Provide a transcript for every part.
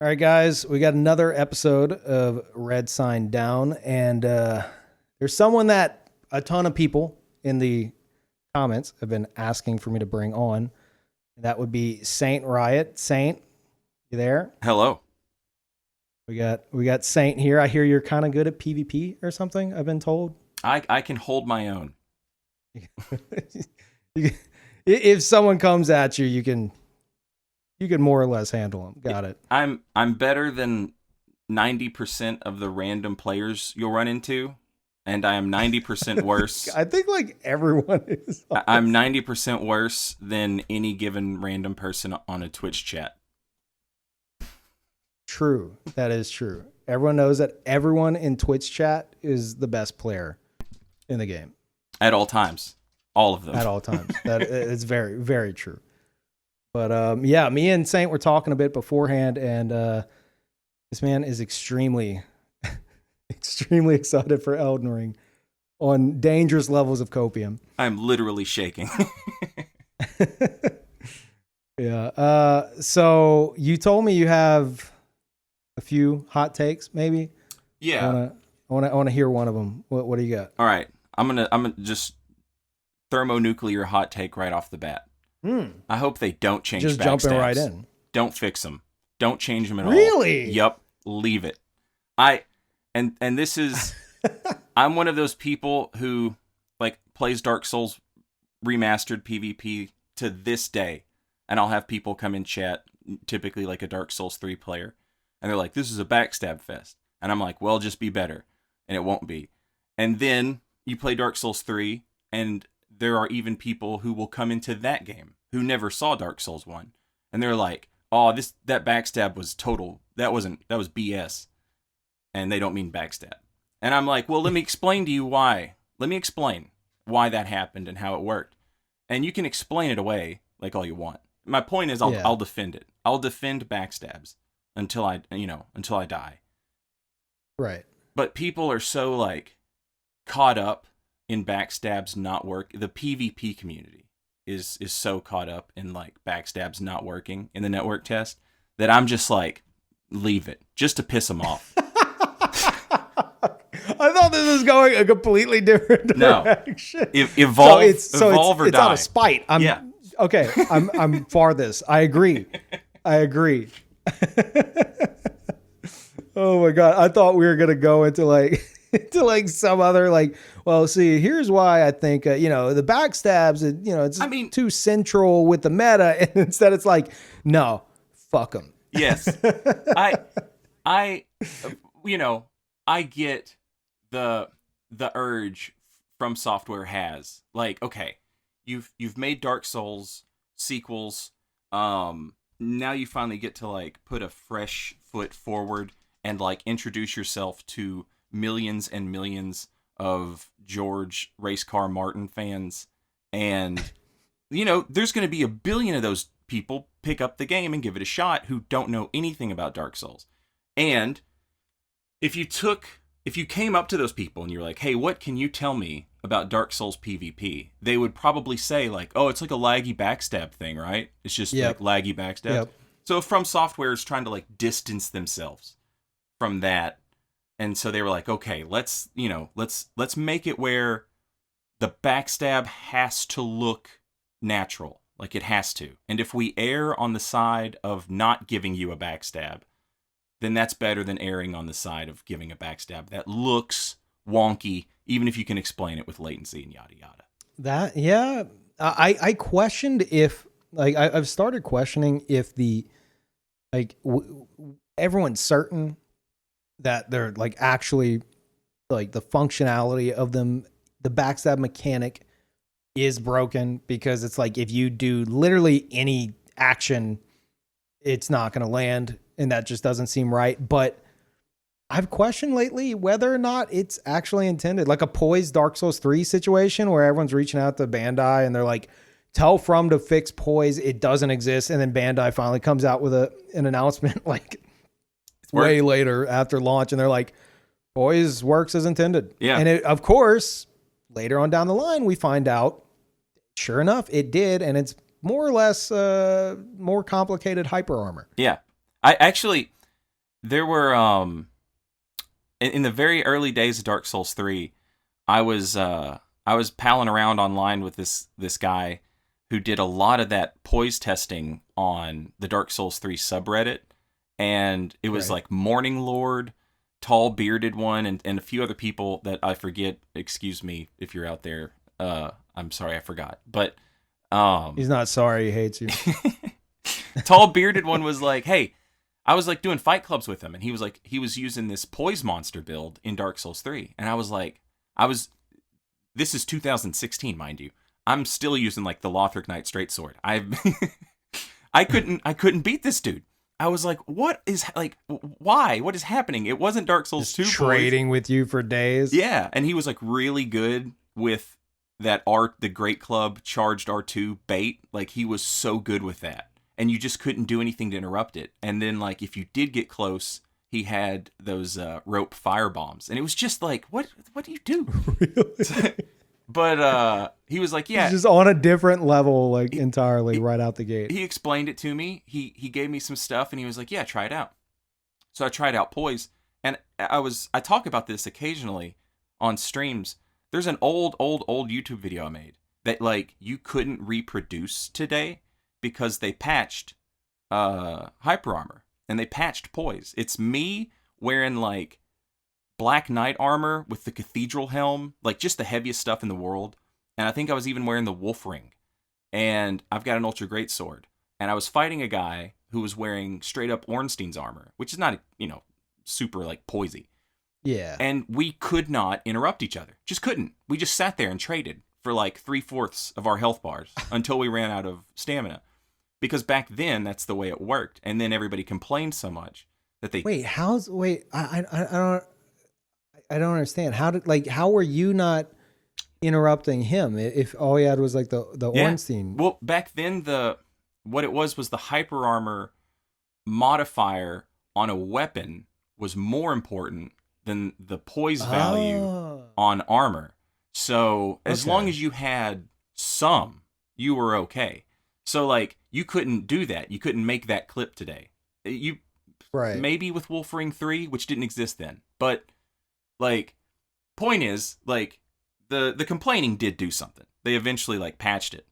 All right, guys, we got another episode of Red Sign Down, and there's someone that a ton of people in the comments have been asking for me to bring on. And that would be Saint Riot. Saint, you there? Hello. We got Saint here. I hear you're kind of good at PvP or something, I've been told. I can hold my own. If someone comes at you, you can more or less handle them. Got it. I'm better than 90% of the random players you'll run into, and I am 90% worse. I think like everyone is. I'm 90% worse than any given random person on a Twitch chat. True. That is true. Everyone knows that everyone in Twitch chat is the best player in the game. At all times. All of them. At all times. That is very, very true. But yeah, me and Saint were talking a bit beforehand, and this man is extremely, extremely excited for Elden Ring on dangerous levels of copium. I'm literally shaking. Yeah. So you told me you have a few hot takes, maybe. Yeah. I want to hear one of them. What do you got? All right. I'm gonna just thermonuclear hot take right off the bat. I hope they don't change just Backstabs. Jumping right in. Don't fix them. Don't change them at all. Really? Yep. Leave it. And this is I'm one of those people who like plays Dark Souls remastered PvP to this day, and I'll have people come in chat, typically like a Dark Souls 3 player, and they're like, "This is a backstab fest," and I'm like, "Well, just be better," and it won't be. And then you play Dark Souls 3, and there are even people who will come into that game who never saw Dark Souls 1. And they're like, "Oh, that backstab was total. That was BS." And they don't mean backstab. And I'm like, "Well, let me explain to you why. Let me explain why that happened and how it worked. And you can explain it away like all you want. My point is I'll defend it. I'll defend backstabs until I die." Right. But people are so like caught up in backstabs not work. The PvP community is so caught up in like backstabs not working in the network test that I'm just like, leave it just to piss them off. I thought this was going a completely different direction. No, evolve or it's die. out of spite. Okay. I'm for this. I agree. Oh my god! I thought we were gonna go into like some other like. Well, see, here's why I think the backstabs. It's too central with the meta, and instead it's like, no, fuck them. Yes, I get the urge From Software has like, okay, you've made Dark Souls sequels. Now you finally get to like put a fresh foot forward and like introduce yourself to millions and millions of George Racecar Martin fans. And, there's going to be a billion of those people pick up the game and give it a shot who don't know anything about Dark Souls. And if you came up to those people and you're like, "Hey, what can you tell me about Dark Souls PvP?" They would probably say like, "Oh, it's like a laggy backstab thing, right? It's just like laggy backstab." Yep. So if From Software is trying to like distance themselves from that, and so they were like, "Okay, let's make it where the backstab has to look natural, like it has to. And if we err on the side of not giving you a backstab, then that's better than erring on the side of giving a backstab that looks wonky, even if you can explain it with latency and yada yada." I questioned if like I've started questioning if the like everyone's certain that they're like actually like the functionality of them, the backstab mechanic is broken, because it's like if you do literally any action, it's not going to land, and that just doesn't seem right. But I've questioned lately whether or not it's actually intended, like a Poise Dark Souls 3 situation where everyone's reaching out to Bandai and they're like, "Tell From to fix Poise, it doesn't exist." And then Bandai finally comes out with an announcement like way later after launch, and they're like, "Poise works as intended." Yeah. And of course, later on down the line, we find out, sure enough, it did, and it's more or less more complicated hyper armor. Yeah. I actually, there were in the very early days of Dark Souls 3, I was palling around online with this guy who did a lot of that poise testing on the Dark Souls 3 subreddit, and it was like Morning Lord, tall bearded one, and a few other people that I forget. Excuse me if you're out there. I'm sorry, I forgot. But he's not sorry, he hates you. Tall bearded one was like, hey, I was like doing fight clubs with him, and he was using this poise monster build in Dark Souls 3, and I was like, this is 2016, mind you. I'm still using like the Lothric Knight straight sword. I couldn't beat this dude. I was like, what is like, why? What is happening? It wasn't Dark Souls 2. Trading with you for days. Yeah, and he was like really good with that the Great Club charged R2 bait. Like he was so good with that. And you just couldn't do anything to interrupt it. And then, like, if you did get close, he had those rope fire bombs, and it was just like, what do you do? Really? But he was like, yeah, he's just on a different level, like entirely right out the gate. He explained it to me. He gave me some stuff, and he was like, yeah, try it out. So I tried out Poise, and I talk about this occasionally on streams. There's an old YouTube video I made that like you couldn't reproduce today, because they patched Hyper Armor, and they patched Poise. It's me wearing like Black Knight armor with the Cathedral helm, like just the heaviest stuff in the world. And I think I was even wearing the Wolf Ring. And I've got an Ultra Great Sword. And I was fighting a guy who was wearing straight up Ornstein's armor, which is not, super like poisey. Yeah. And we could not interrupt each other. Just couldn't. We just sat there and traded for like 3/4 of our health bars until we ran out of stamina. Because back then, that's the way it worked. And then everybody complained so much that they... I don't understand. How were you not interrupting him if all he had was like the Ornstein? Well, back then, what it was the hyper armor modifier on a weapon was more important than the poise value on armor. So as long as you had some, you were okay. So like you couldn't do that. You couldn't make that clip today. Maybe with Wolfring 3, which didn't exist then. But like point is like the complaining did do something. They eventually like patched it.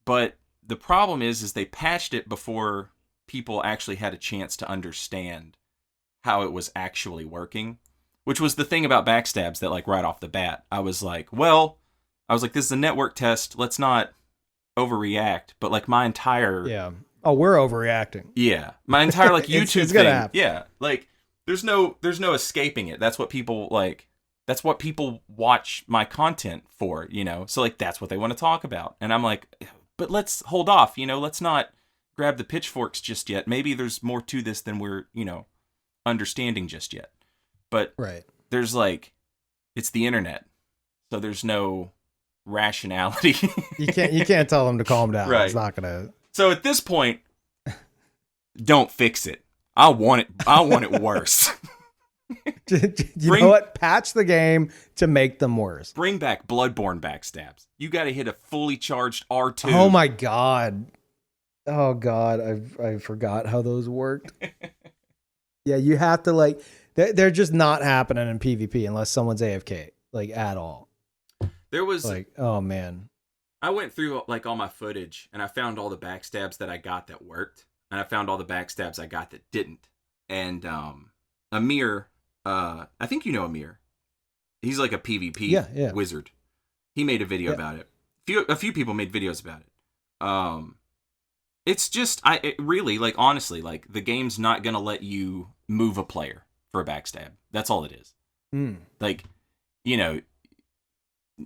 But the problem is they patched it before people actually had a chance to understand how it was actually working, which was the thing about Backstabs that like right off the bat, I was like, this is a network test. Let's not overreact. But like my entire... Yeah. Oh, we're overreacting. Yeah. My entire like YouTube it's gonna thing. happen. Yeah. Like there's no escaping it. That's what people like. That's what people watch my content for, So like that's what they want to talk about. And I'm like, but let's hold off, let's not grab the pitchforks just yet. Maybe there's more to this than we're, understanding just yet. But there's like, it's the internet. So there's no rationality. You can't tell them to calm down. Right. It's not gonna. So at this point, don't fix it. I want it worse. You know what? Patch the game to make them worse. Bring back Bloodborne Backstabs. You got to hit a fully charged R2. Oh my god. Oh god, I forgot how those worked. Yeah, you have to like they're just not happening in PvP unless someone's AFK, like at all. There was like, oh man. I went through like all my footage and I found all the backstabs that I got that worked, and I found all the backstabs I got that didn't. And Amir, I think you know Amir. He's like a PvP wizard. He made a video about it. A few people made videos about it. It's just it really like honestly like the game's not gonna let you move a player for a backstab. That's all it is. Like,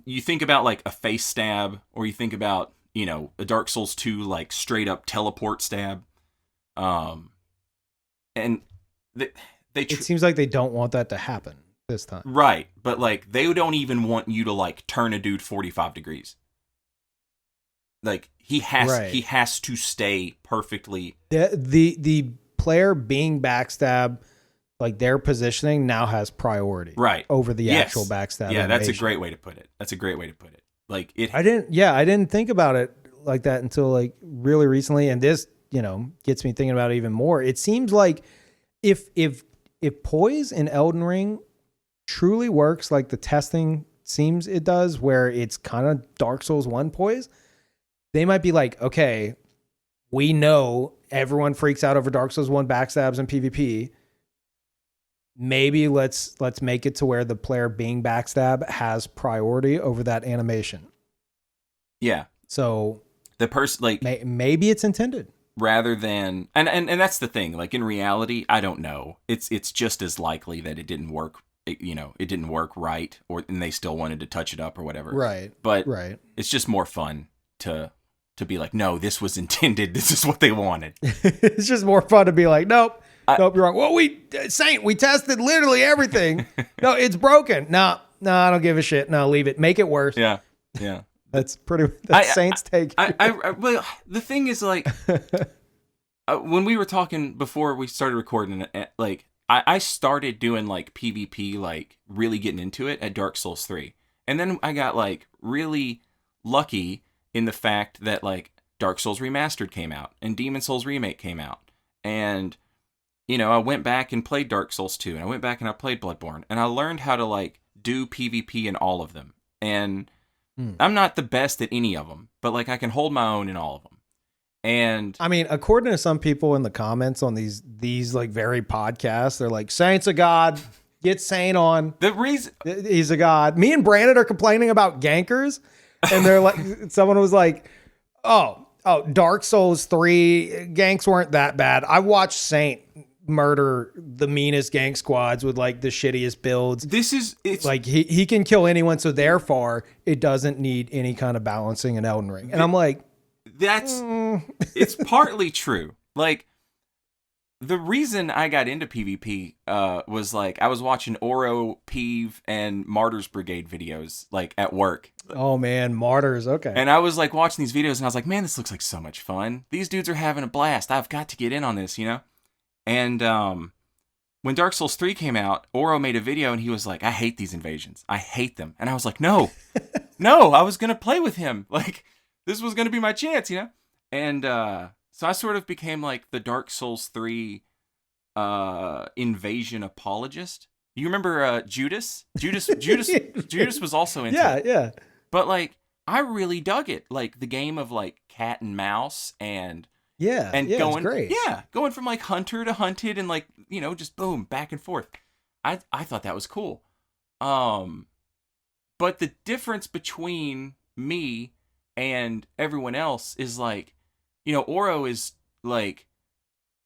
you think about like a face stab, or you think about a Dark Souls 2 like straight up teleport stab. And it seems like they don't want that to happen this time. Right. But like they don't even want you to like turn a dude 45 degrees. Like he has to stay perfectly. The player being backstab, like their positioning now has priority. Right. Over the actual backstab. Yeah, animation. that's a great way to put it. Like it I didn't think about it like that until like really recently, and this, gets me thinking about it even more. It seems like if if Poise in Elden Ring truly works like the testing seems it does, where it's kind of Dark Souls 1 Poise, they might be like, okay, we know everyone freaks out over Dark Souls 1 backstabs and PvP. Maybe let's make it to where the player being backstab has priority over that animation. Yeah. So the person, like, maybe it's intended. Rather than and that's the thing, like, in reality, I don't know. It's just as likely that it didn't work, it didn't work right, and they still wanted to touch it up or whatever. Right. But right. It's just more fun to be like, no, this was intended. This is what they wanted. It's just more fun to be like, nope, you're wrong. Well, we tested literally everything. No, it's broken. No, I don't give a shit. No, leave it. Make it worse. Yeah. That's Saints take. Well, the thing is, like, when we were talking before we started recording, like, I started doing, like, PvP, like, really getting into it at Dark Souls 3. And then I got, like, really lucky in the fact that, like, Dark Souls Remastered came out and Demon Souls Remake came out. And, I went back and played Dark Souls 2, and I went back and I played Bloodborne, and I learned how to, like, do PvP in all of them. And I'm not the best at any of them, but, like, I can hold my own in all of them. And I mean, according to some people in the comments on these like very podcasts, they're like, Saint's a god. Get Saint on. The reason he's a god. Me and Brandon are complaining about gankers, and they're like, someone was like, oh, Dark Souls 3 ganks weren't that bad. I watched Saint murder the meanest gank squads with like the shittiest builds. It's like he can kill anyone, so therefore it doesn't need any kind of balancing in Elden Ring. And I'm like, it's partly true. Like, the reason I got into PvP was, like, I was watching Oro, Peeve, and Martyrs Brigade videos, like, at work. Oh man, Martyrs, okay. And I was, like, watching these videos, and I was like, man, this looks like so much fun. These dudes are having a blast. I've got to get in on this, And when Dark Souls 3 came out, Oro made a video, and he was like, I hate these invasions. I hate them. And I was like, no, I was going to play with him. Like, this was going to be my chance, And so I sort of became, like, the Dark Souls 3 invasion apologist. You remember Judas? Judas was also into it. Yeah. But, like, I really dug it. Like, the game of, like, cat and mouse and going, it's great. Yeah, going from, like, hunter to hunted and, like, just boom, back and forth. I thought that was cool. But the difference between me and everyone else is, like, Oro is, like,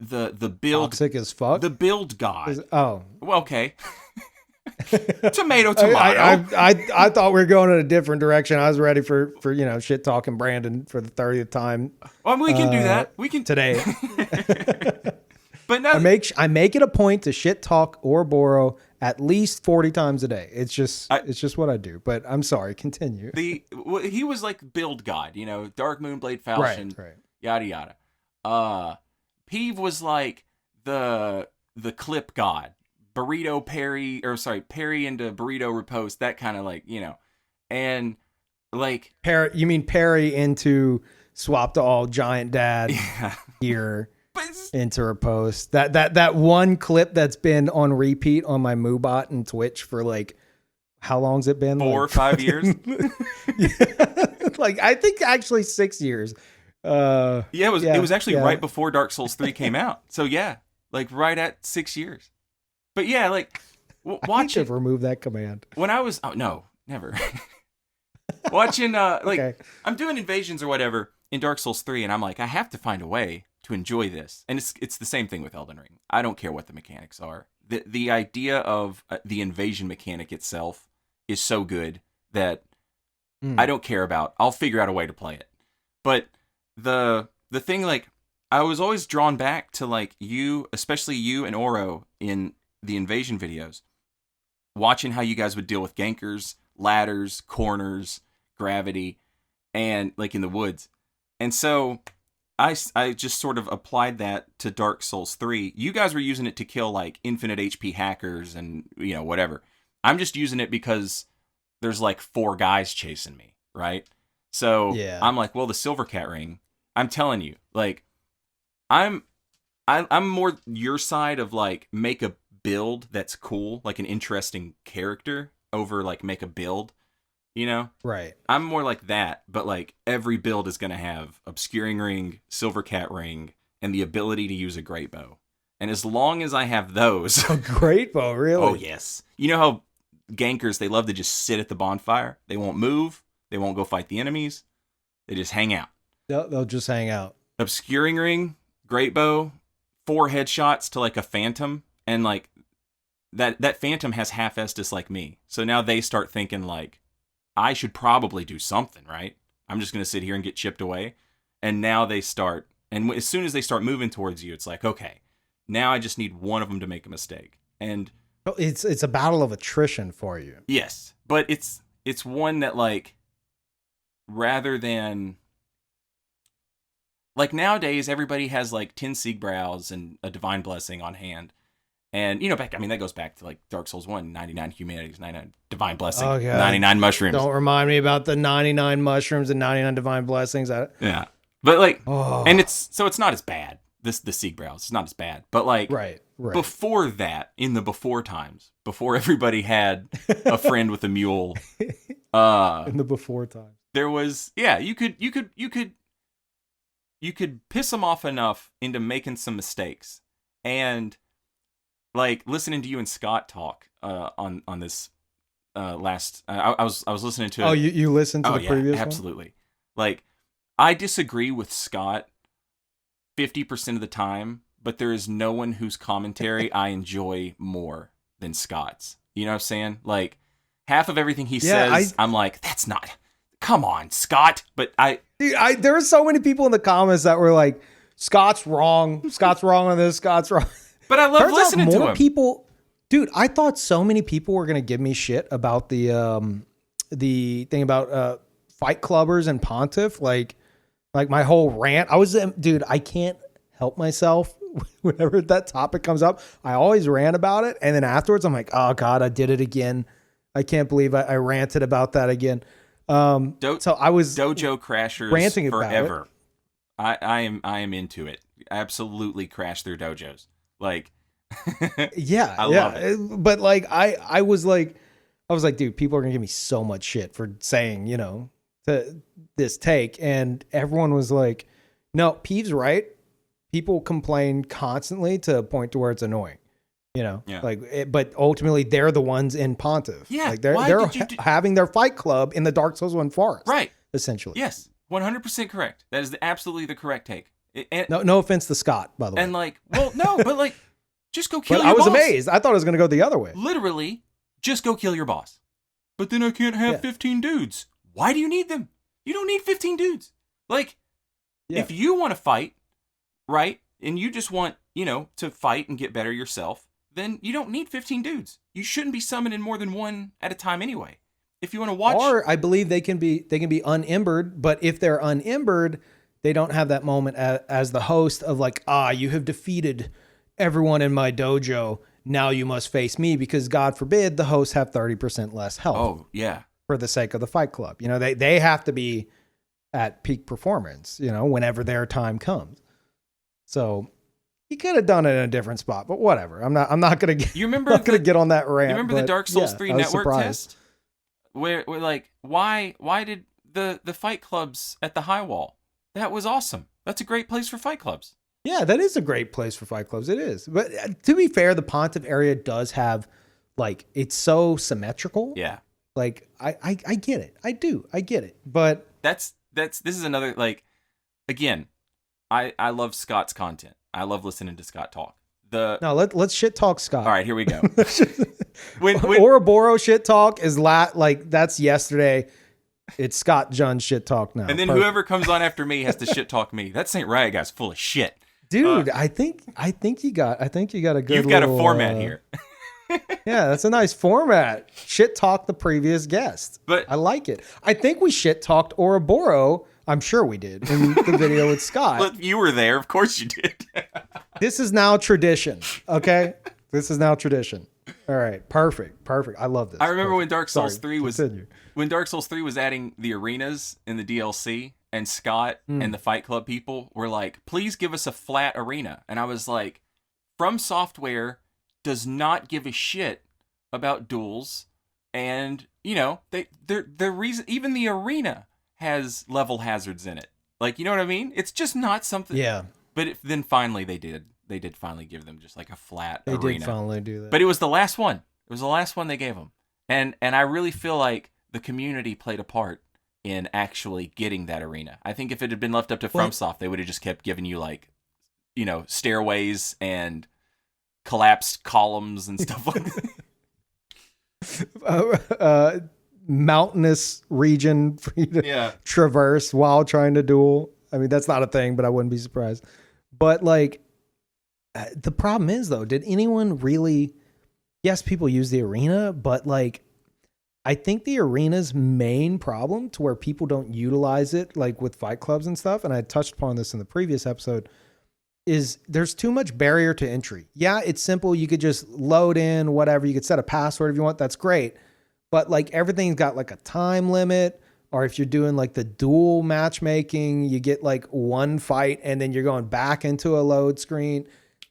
the build toxic as fuck. The build god. Well, okay. Tomato. I thought we were going in a different direction. I was ready for shit talking Brandon for the 30th time. Well, we can do that. We can today. But no, I make it a point to shit talk Ouroboros at least 40 times a day. It's just what I do. But I'm sorry. Continue. He was like build god, Dark Moonblade Falchion, right. Yada yada. Peeve was like the clip god, parry into burrito riposte, that kind of, like, and like you mean parry into swap to all giant dad here into riposte. That one clip that's been on repeat on my Moobot and Twitch for, like, how long's it been? 4 or 5 years. Like, I think actually 6 years. It was actually right before Dark Souls 3 came out. So yeah, like right at 6 years. But yeah, like watch it. Remove that command. When I was no, never. Watching Okay. I'm doing invasions or whatever in Dark Souls 3, and I'm like, I have to find a way to enjoy this. And it's the same thing with Elden Ring. I don't care what the mechanics are. The idea of the invasion mechanic itself is so good that I don't care about. I'll figure out a way to play it. But the thing, like, I was always drawn back to, like, especially you and Oro in the invasion videos, watching how you guys would deal with gankers, ladders, corners, gravity, and, like, in the woods. And so I just sort of applied that to Dark Souls 3. You guys were using it to kill, like, infinite HP hackers and, whatever. I'm just using it because there's, like, 4 guys chasing me, right? So yeah. I'm like, well, the Silver Cat ring, I'm telling you, like, I'm more your side of, like, make a build that's cool, like an interesting character over like make a build, you know? Right. I'm more like that, but like every build is going to have Obscuring Ring, Silver Cat Ring, and the ability to use a Great Bow. And as long as I have those... A great bow, really? Oh, yes. You know how gankers, they love to just sit at the bonfire? They won't move. They won't go fight the enemies. They just hang out. They'll just hang out. Obscuring Ring, Great Bow, 4 headshots to like a Phantom, and like that Phantom has half Estus like me. So now they start thinking like, I should probably do something, right? I'm just going to sit here and get chipped away. And now they start, and as soon as they start moving towards you, it's like, okay, now I just need one of them to make a mistake. And it's a battle of attrition for you. yes, but it's one that like, rather than like nowadays, everybody has like 10 Siegbrows and a Divine Blessing on hand. And, you know, that goes back to like Dark Souls 1, 99 Humanities, 99 Divine Blessing, 99 Mushrooms. Don't remind me about the 99 Mushrooms and 99 Divine Blessings. Yeah. But like, and it's not as bad. The Siegbrows, it's not as bad. But like, right. Before that, in the before times, before everybody had a friend with a mule, in the before times, there was, yeah, you could piss them off enough into making some mistakes. And like listening to you and Scott talk on this last, I was listening to. Oh, you listened to the previous one? Absolutely. Like, I disagree with Scott 50% of the time, but there is no one whose commentary I enjoy more than Scott's. You know what I'm saying? Like, half of everything he says, I'm like, that's not. Come on, Scott. But there were so many people in the comments that were like, Scott's wrong. Scott's wrong on this. Scott's wrong. But I love listening to him. People, dude, I thought so many people were gonna give me shit about the thing about fight clubbers and Pontiff. Like my whole rant. Dude, I can't help myself. Whenever that topic comes up, I always rant about it, and then afterwards, I'm like, oh god, I did it again. I can't believe I ranted about that again. So I was Dojo Crashers ranting forever. About it. I am into it. Absolutely crash their dojos. Like, yeah, I love it. But like, I was like, dude, people are gonna give me so much shit for saying, you know, this take, and everyone was like, no, Peeve's right. People complain constantly to a point to where it's annoying, you know, but ultimately they're the ones in Pontiff. Yeah, like they're having their fight club in the Dark Souls 1 forest, right? Essentially, yes, 100% correct. That is absolutely the correct take. No offense to Scott, by the way. And like, well, no, but like, just go kill but your boss. I was amazed. I thought it was going to go the other way. Literally, just go kill your boss. But then I can't have 15 dudes. Why do you need them? You don't need 15 dudes. Like, if you want to fight, right, and you just want, you know, to fight and get better yourself, then you don't need 15 dudes. You shouldn't be summoning more than one at a time anyway. If you want to watch, or I believe they can be unimbered, but if they're unimbered, they don't have that moment as the host of like, you have defeated everyone in my dojo. Now you must face me, because God forbid the hosts have 30% less health. Oh, yeah. For the sake of the fight club. You know, they have to be at peak performance, you know, whenever their time comes. So he could have done it in a different spot, but whatever. I'm not going to get on that rant. You remember the Dark Souls 3 network test? Where like, why did the fight clubs at the high wall? That was awesome. That's a great place for fight clubs. Yeah, that is a great place for fight clubs. It is. But to be fair, the Pontiff area does have, like, it's so symmetrical. Yeah. Like, I get it. I do. I get it. But this is another, like, again, I love Scott's content. I love listening to Scott talk. Let's shit talk Scott. All right, here we go. when Ouroboros shit talk is like that's yesterday. It's Scott John shit talk now. And then whoever comes on after me has to shit talk me. That Saint Riot guy's full of shit. Dude, I think you got a good You've got a format here. Yeah, that's a nice format. Shit talk the previous guest. But I like it. I think we shit talked Ouroboros. I'm sure we did in the video with Scott. Look, you were there. Of course you did. This is now tradition. Okay? This is now tradition. All right. Perfect. I love this. I remember when Dark Souls 3 was continue. When Dark Souls 3 was adding the arenas in the DLC, and Scott and the Fight Club people were like, please give us a flat arena. And I was like, From Software does not give a shit about duels, and the reason even the arena has level hazards in it. Like, you know what I mean? It's just not something. Yeah. But then finally they did finally give them just like a flat arena. They did finally do that. But it was the last one. It was the last one they gave them. And I really feel like the community played a part in actually getting that arena. I think if it had been left up to FromSoft, they would have just kept giving you like, stairways and collapsed columns and stuff like that. Mountainous region for you to traverse while trying to duel. I mean, that's not a thing, but I wouldn't be surprised. But like, the problem is though, did anyone really? Yes, people use the arena, but like, I think the arena's main problem to where people don't utilize it, like with fight clubs and stuff, and I touched upon this in the previous episode, is there's too much barrier to entry. Yeah, it's simple. You could just load in whatever. You could set a password if you want. That's great. But like everything's got like a time limit, or if you're doing like the dual matchmaking, you get like one fight and then you're going back into a load screen.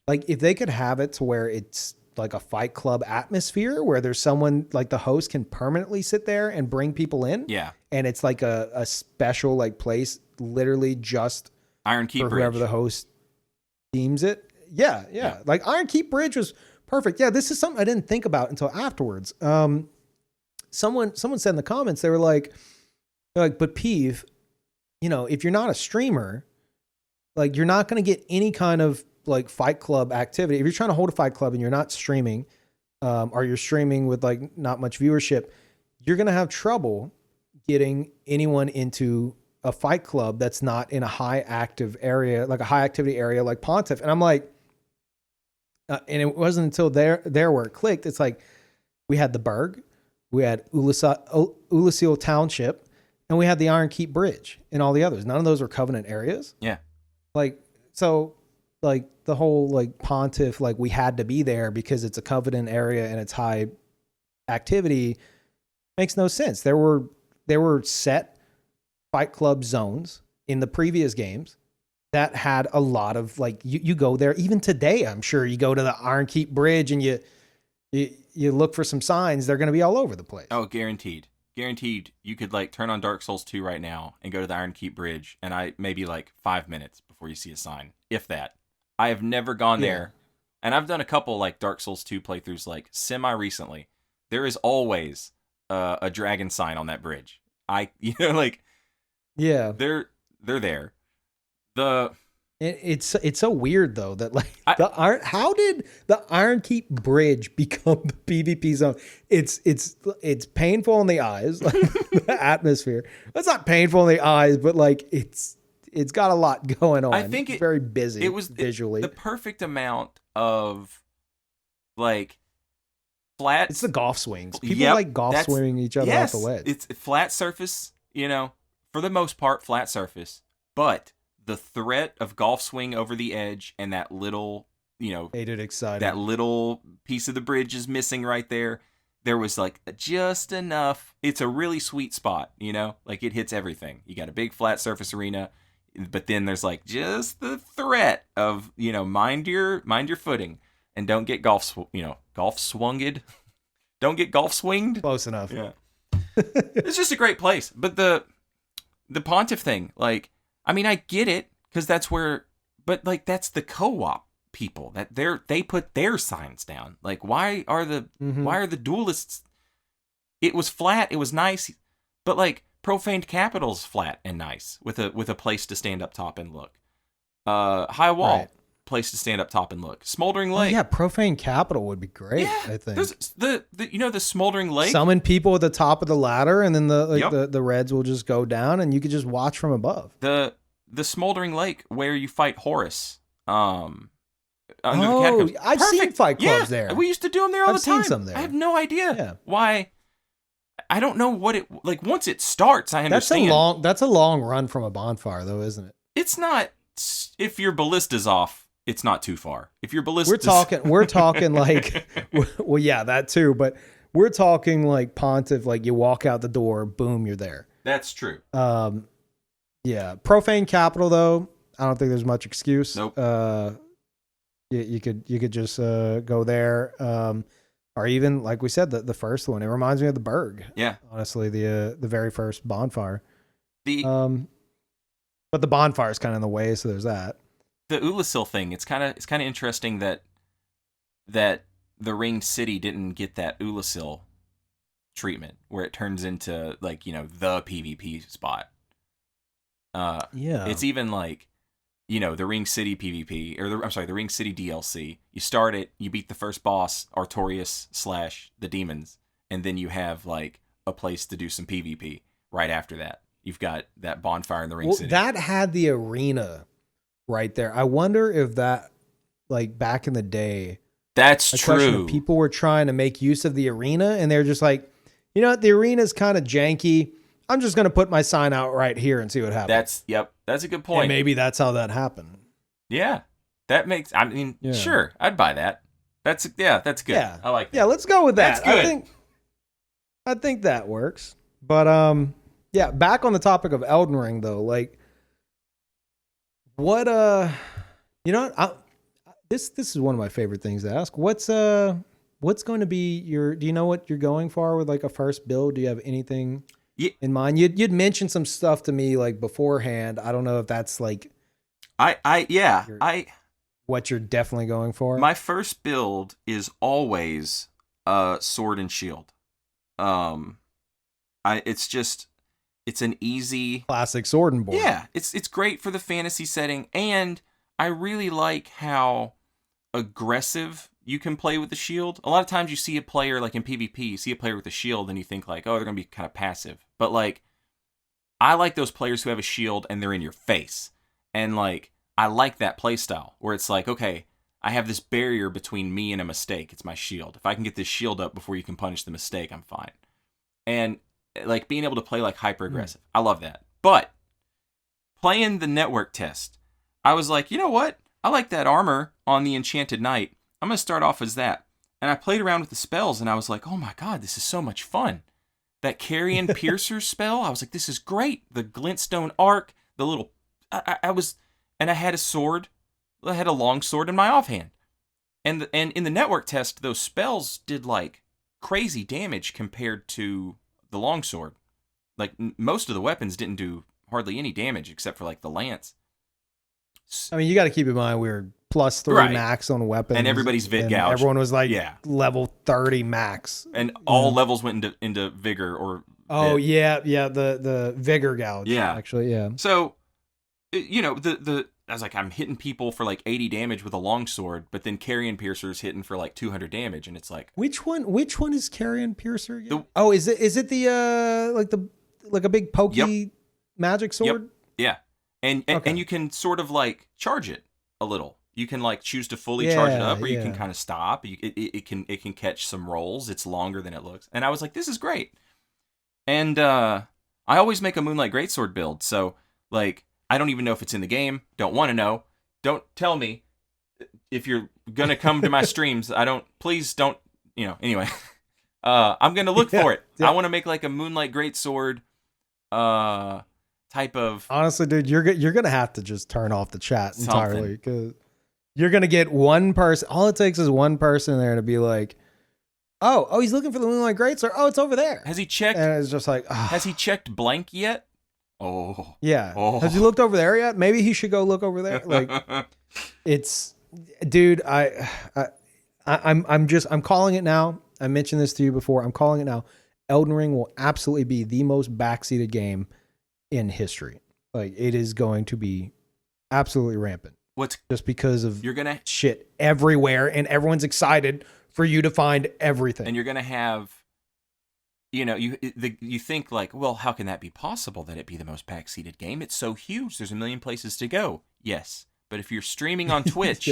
Like if they could have it to where it's like a fight club atmosphere where there's someone like the host can permanently sit there and bring people in. Yeah. And it's like a special like place, literally just Iron Keep for Bridge. whoever the host deems it. Yeah. Like Iron Keep Bridge was perfect. Yeah. This is something I didn't think about until afterwards. Someone said in the comments, they were like, but Peeve, if you're not a streamer, like you're not going to get any kind of like fight club activity. If you're trying to hold a fight club and you're not streaming, or you're streaming with like not much viewership, you're going to have trouble getting anyone into a fight club that's not in a high active area, like a high activity area like Pontiff. And I'm like, and it wasn't until there where it clicked. It's like we had the Berg, we had Ulysseal Township, and we had the Iron Keep Bridge and all the others. None of those were Covenant areas. Yeah. Like, so like the whole like Pontiff, like we had to be there because it's a Covenant area and it's high activity makes no sense. There were set fight club zones in the previous games that had a lot of like, you go there even today. I'm sure you go to the Iron Keep Bridge and you look for some signs. They're going to be all over the place. Oh, guaranteed. You could like turn on Dark Souls 2 right now and go to the Iron Keep Bridge, and maybe like 5 minutes before you see a sign, if that. I have never gone there, and I've done a couple like Dark Souls 2 playthroughs like semi recently. There is always a dragon sign on that bridge. Yeah, they're there. It's so weird though that like how did the Iron Keep Bridge become the PvP zone? It's painful in the eyes, like the atmosphere. It's not painful in the eyes, but like it's got a lot going on. I think it's very busy. It was visually the perfect amount of like flat. It's the golf swings. People like golf swinging each other off the ledge. It's flat surface, for the most part, flat surface, but the threat of golf swing over the edge and that little, made it exciting. That little piece of the bridge is missing right there. There was like just enough. It's a really sweet spot, like it hits everything. You got a big flat surface arena, but then there's like just the threat of, mind your footing and don't get golf swunged. Don't get golf swinged. Close enough. Yeah. It's just a great place. But the Pontiff thing, like, I mean, I get it because that's where, but like that's the co-op people that they put their signs down. Like, why are the duelists? It was flat, it was nice, but like Profaned Capital's flat and nice with a place to stand up top and look. High Wall, right. Place to stand up top and look. Smoldering Lake. Yeah, Profane Capital would be great. Yeah, I think there's the Smoldering Lake. Summon people at the top of the ladder, and then the Reds will just go down, and you could just watch from above. The Smoldering Lake where you fight Horus. Under the catacombs. I've seen fight clubs there. We used to do them there all the time. I've seen some there. I have no idea why. I don't know what it like. Once it starts, I understand. That's a long run from a bonfire, though, isn't it? It's not. If your ballista's off, it's not too far. If your ballista, we're talking like, well, yeah, that too. But we're talking like Pontiff. Like you walk out the door, boom, you're there. That's true. Yeah, Profane Capital though. I don't think there's much excuse. Nope. You could just go there. Or even like we said, the first one. It reminds me of the Berg. Yeah. Honestly, the very first bonfire. The But the bonfire is kind of in the way, so there's that. The Ulasil thing. It's kind of interesting that the Ringed City didn't get that Ulasil treatment where it turns into like, you know, the PvP spot. Yeah. It's even like, you know, the Ring City PvP, or the Ring City DLC. You start it, you beat the first boss, Artorias / the demons, and then you have like a place to do some PvP right after that. You've got that bonfire in the Ring City. That had the arena right there. I wonder if that, like back in the day, that's true. People were trying to make use of the arena, and they're just like, you know what, the arena's kind of janky. I'm just going to put my sign out right here and see what happens. That's a good point. And maybe that's how that happened. Yeah. That makes, I mean, sure, I'd buy that. That's good. Yeah. I like that. Yeah, let's go with that. That's good. I think that works. But yeah, back on the topic of Elden Ring though, like what you know what? This is one of my favorite things to ask. What's going to be do you know what you're going for with like a first build? Do you have anything in mind? You'd mentioned some stuff to me like beforehand. I don't know if that's like what you're definitely going for. My first build is always sword and shield. It's an easy classic sword and board. Yeah, it's great for the fantasy setting, and I really like how aggressive you can play with the shield. A lot of times you see a player, like in PvP, you see a player with a shield and you think like, oh, they're going to be kind of passive. But like, I like those players who have a shield and they're in your face. And like, I like that playstyle where it's like, okay, I have this barrier between me and a mistake. It's my shield. If I can get this shield up before you can punish the mistake, I'm fine. And like being able to play like hyper aggressive. I love that. But playing the network test, I was like, you know what? I like that armor on the Enchanted Knight. I'm going to start off as that. And I played around with the spells, and I was like, oh my god, this is so much fun. That Carrion Piercer spell, I was like, this is great. The Glintstone Arc, the little... And I had a sword. I had a long sword in my offhand. And in the network test, those spells did like crazy damage compared to the longsword. Like most of the weapons didn't do hardly any damage except for like the lance. I mean, you got to keep in mind we were +3 max on weapons, and everybody's vid gouge. Everyone was like level 30 max, and all levels went into vigor or. Oh the vigor gouge. Yeah, actually, yeah. So, you know, I was like, I'm hitting people for like 80 damage with a longsword, but then Carrion Piercer's hitting for like 200 damage, and it's like, which one is Carrion Piercer again? Is it the like a big pokey magic sword? Yep. Yeah. And you can sort of like charge it a little. You can like choose to fully charge it up, or you can kind of stop. It can catch some rolls. It's longer than it looks. And I was like, this is great. And I always make a Moonlight Greatsword build, so like I don't even know if it's in the game. Don't want to know. Don't tell me if you're gonna come to my streams. Please don't. You know. Anyway, I'm gonna look for it. Yeah. I want to make like a Moonlight Greatsword. Type of... Honestly, dude, you're gonna have to just turn off the chat entirely because you're gonna get one person. All it takes is one person there to be like, oh, he's looking for the Moonlight Greatsword. Oh, it's over there. Has he checked? And it's just like, has he checked blank yet? Oh, yeah. Oh. Has he looked over there yet? Maybe he should go look over there. Like, it's, dude. I'm calling it now. I mentioned this to you before. I'm calling it now. Elden Ring will absolutely be the most backseated game in history. Like, it is going to be absolutely rampant. Just because of shit everywhere, and everyone's excited for you to find everything. And you're gonna have, you know, you think like, well, how can that be possible that it be the most backseated game? It's so huge. There's a million places to go. Yes, but if you're streaming on Twitch,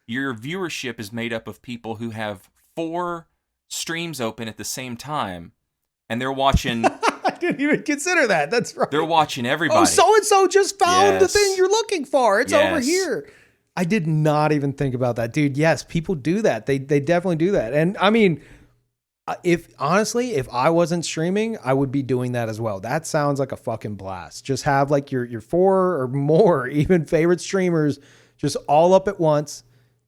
your viewership is made up of people who have 4 streams open at the same time, and they're watching. I didn't even consider that. That's right. They're watching everybody. Oh, so-and-so just found the thing you're looking for. It's over here. I did not even think about that. Dude, yes, people do that. They definitely do that. And I mean, if I wasn't streaming, I would be doing that as well. That sounds like a fucking blast. Just have like your 4 or more even favorite streamers just all up at once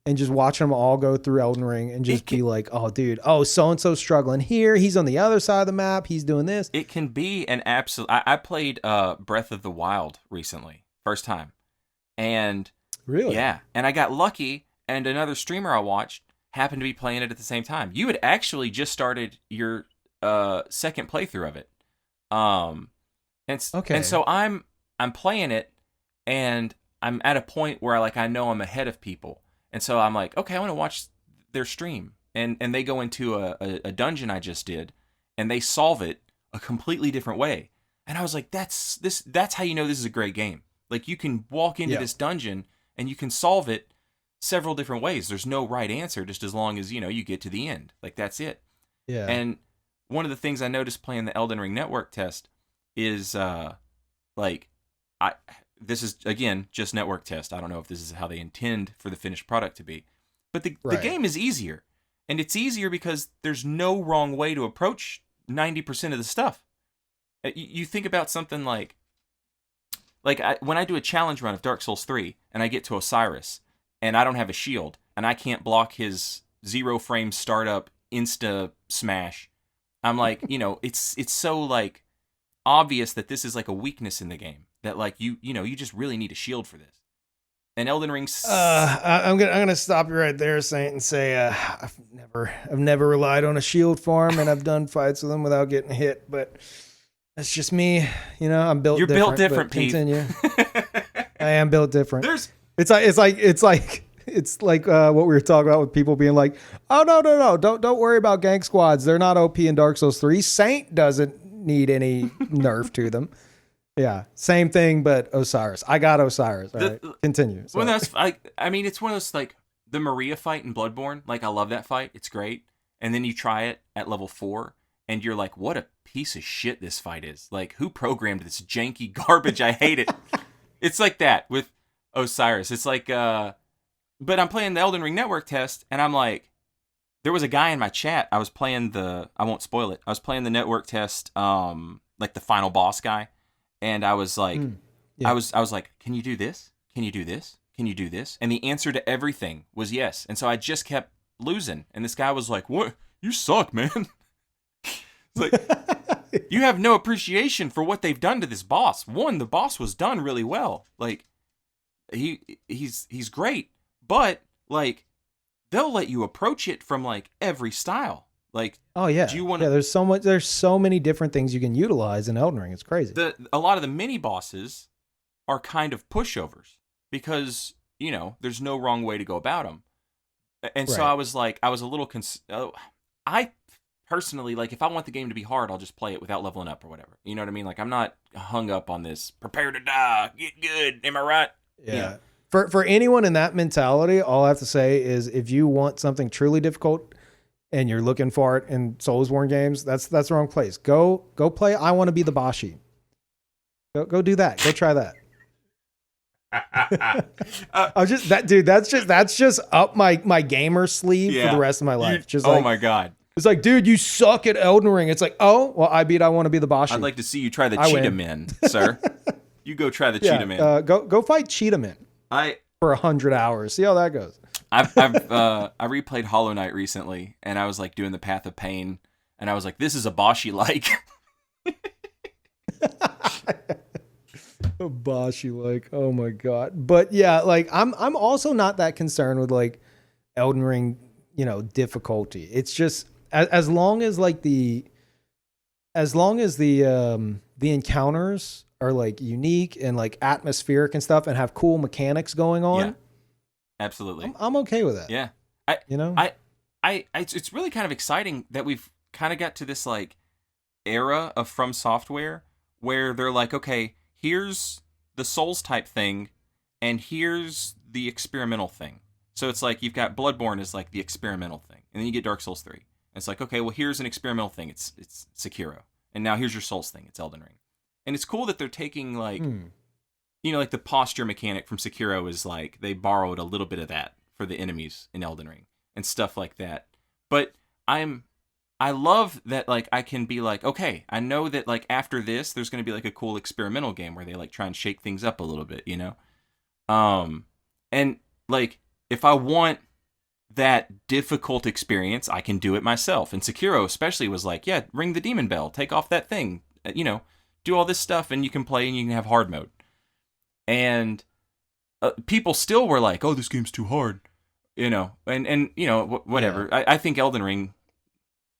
and just watching them all go through Elden Ring and just be like, oh, dude, oh, so-and-so struggling here. He's on the other side of the map. He's doing this. It can be an absolute... I played Breath of the Wild recently. First time. And... Really? Yeah. And I got lucky, and another streamer I watched happened to be playing it at the same time. You had actually just started your second playthrough of it. And so I'm playing it, and I'm at a point where I know I'm ahead of people. And so I'm like, okay, I want to watch their stream. And they go into a dungeon I just did, and they solve it a completely different way. And I was like, that's how you know this is a great game. Like, you can walk into this dungeon, and you can solve it several different ways. There's no right answer, just as long as, you get to the end. Like, that's it. Yeah. And one of the things I noticed playing the Elden Ring network test is, this is, again, just network test. I don't know if this is how they intend for the finished product to be. But the game is easier. And it's easier because there's no wrong way to approach 90% of the stuff. You think about something like when I do a challenge run of Dark Souls 3, and I get to Osiris, and I don't have a shield, and I can't block his 0-frame startup insta smash, I'm like, it's so obvious that this is a weakness in the game, that you just really need a shield for this. And Elden Ring. I'm gonna stop you right there, Saint, and say I've never relied on a shield for him, and I've done fights with him without getting hit, but that's just me. I'm built. You're different, built different, Peeve. Continue. I am built different. It's like what we were talking about with people being like, oh no, don't worry about gank squads. They're not OP in Dark Souls 3. Saint doesn't need any nerf to them. Yeah, same thing, but Osiris. I got Osiris. All right, continue. Well, it's one of those the Maria fight in Bloodborne. I love that fight. It's great. And then you try it at level 4, and you're like, what a piece of shit this fight is. Who programmed this janky garbage? I hate it. It's like that with Osiris. It's but I'm playing the Elden Ring network test, and I'm like, there was a guy in my chat. I was playing I won't spoil it. I was playing the network test, the final boss guy. And I was like, I was like, can you do this? Can you do this? Can you do this? And the answer to everything was yes. And so I just kept losing. And this guy was like, what? You suck, man. It's you have no appreciation for what they've done to this boss. One, the boss was done really well. He's great, but they'll let you approach it from every style. Oh yeah, do you want? Yeah, there's so many different things you can utilize in Elden Ring. It's crazy. A lot of the mini bosses are kind of pushovers because there's no wrong way to go about them. And so I was a little. I personally if I want the game to be hard, I'll just play it without leveling up or whatever. You know what I mean? I'm not hung up on this. Prepare to die. Get good. Am I right? Yeah. For anyone in that mentality, all I have to say is if you want something truly difficult and you're looking for it in Soulsborne games, that's the wrong place. Go play I Want to Be the Bashi. Go do that. Go try that. That's just up my gamer sleeve for the rest of my life. Oh my god. It's dude, you suck at Elden Ring. It's oh, well, I Want to Be the Bashi. I'd like to see you try the Cheetah Men, sir. You go try the Cheetah Men. Go fight Cheetah Men. For 100 hours. See how that goes. I replayed Hollow Knight recently, and I was doing the Path of Pain, and I was like, this is a Bashi-like. A Bashi-like, oh my god. But yeah, I'm also not that concerned with Elden Ring, difficulty. It's just as long as the encounters are unique and atmospheric and stuff and have cool mechanics going on. Yeah, absolutely. I'm okay with that. Yeah. It's really kind of exciting that we've kind of got to this era of From Software where they're okay, here's the Souls type thing and here's the experimental thing. So it's you've got Bloodborne as the experimental thing, and then you get Dark Souls 3. And it's okay, well, here's an experimental thing. It's Sekiro. And now here's your Souls thing. It's Elden Ring. And it's cool that they're taking the posture mechanic from Sekiro is they borrowed a little bit of that for the enemies in Elden Ring and stuff like that. But I love that I can be okay, I know that after this there's going to be a cool experimental game where they try and shake things up a little bit, and if I want that difficult experience, I can do it myself. And Sekiro especially was like, yeah, ring the demon bell, take off that thing, do all this stuff, and you can play and you can have hard mode. And people still were like, oh, this game's too hard, and whatever. Yeah. I think Elden Ring,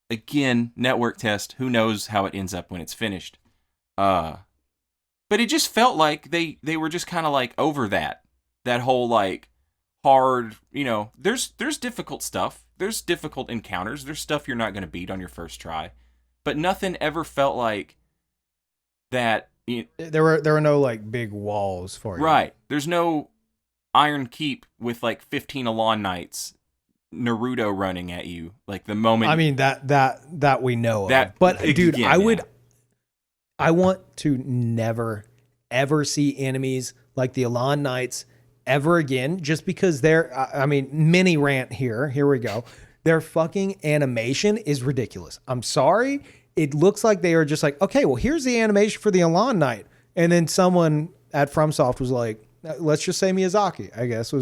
again, network test, who knows how it ends up when it's finished. But it just felt like they were just kind of like over that whole like hard, there's difficult stuff. There's difficult encounters. There's stuff you're not going to beat on your first try. But nothing ever felt like that. There were no like big walls for you. Right. There's no Iron Keep with like 15 Alon Knights, Naruto running at you like the moment. I mean that we know of. But dude, again, I want to never ever see enemies like the Alon Knights ever again, just because mini rant here. Here we go. Their fucking animation is ridiculous. I'm sorry. It looks like they are just like, okay, well, here's the animation for the Alon Knight. And then someone at FromSoft was like, let's just say Miyazaki, I guess,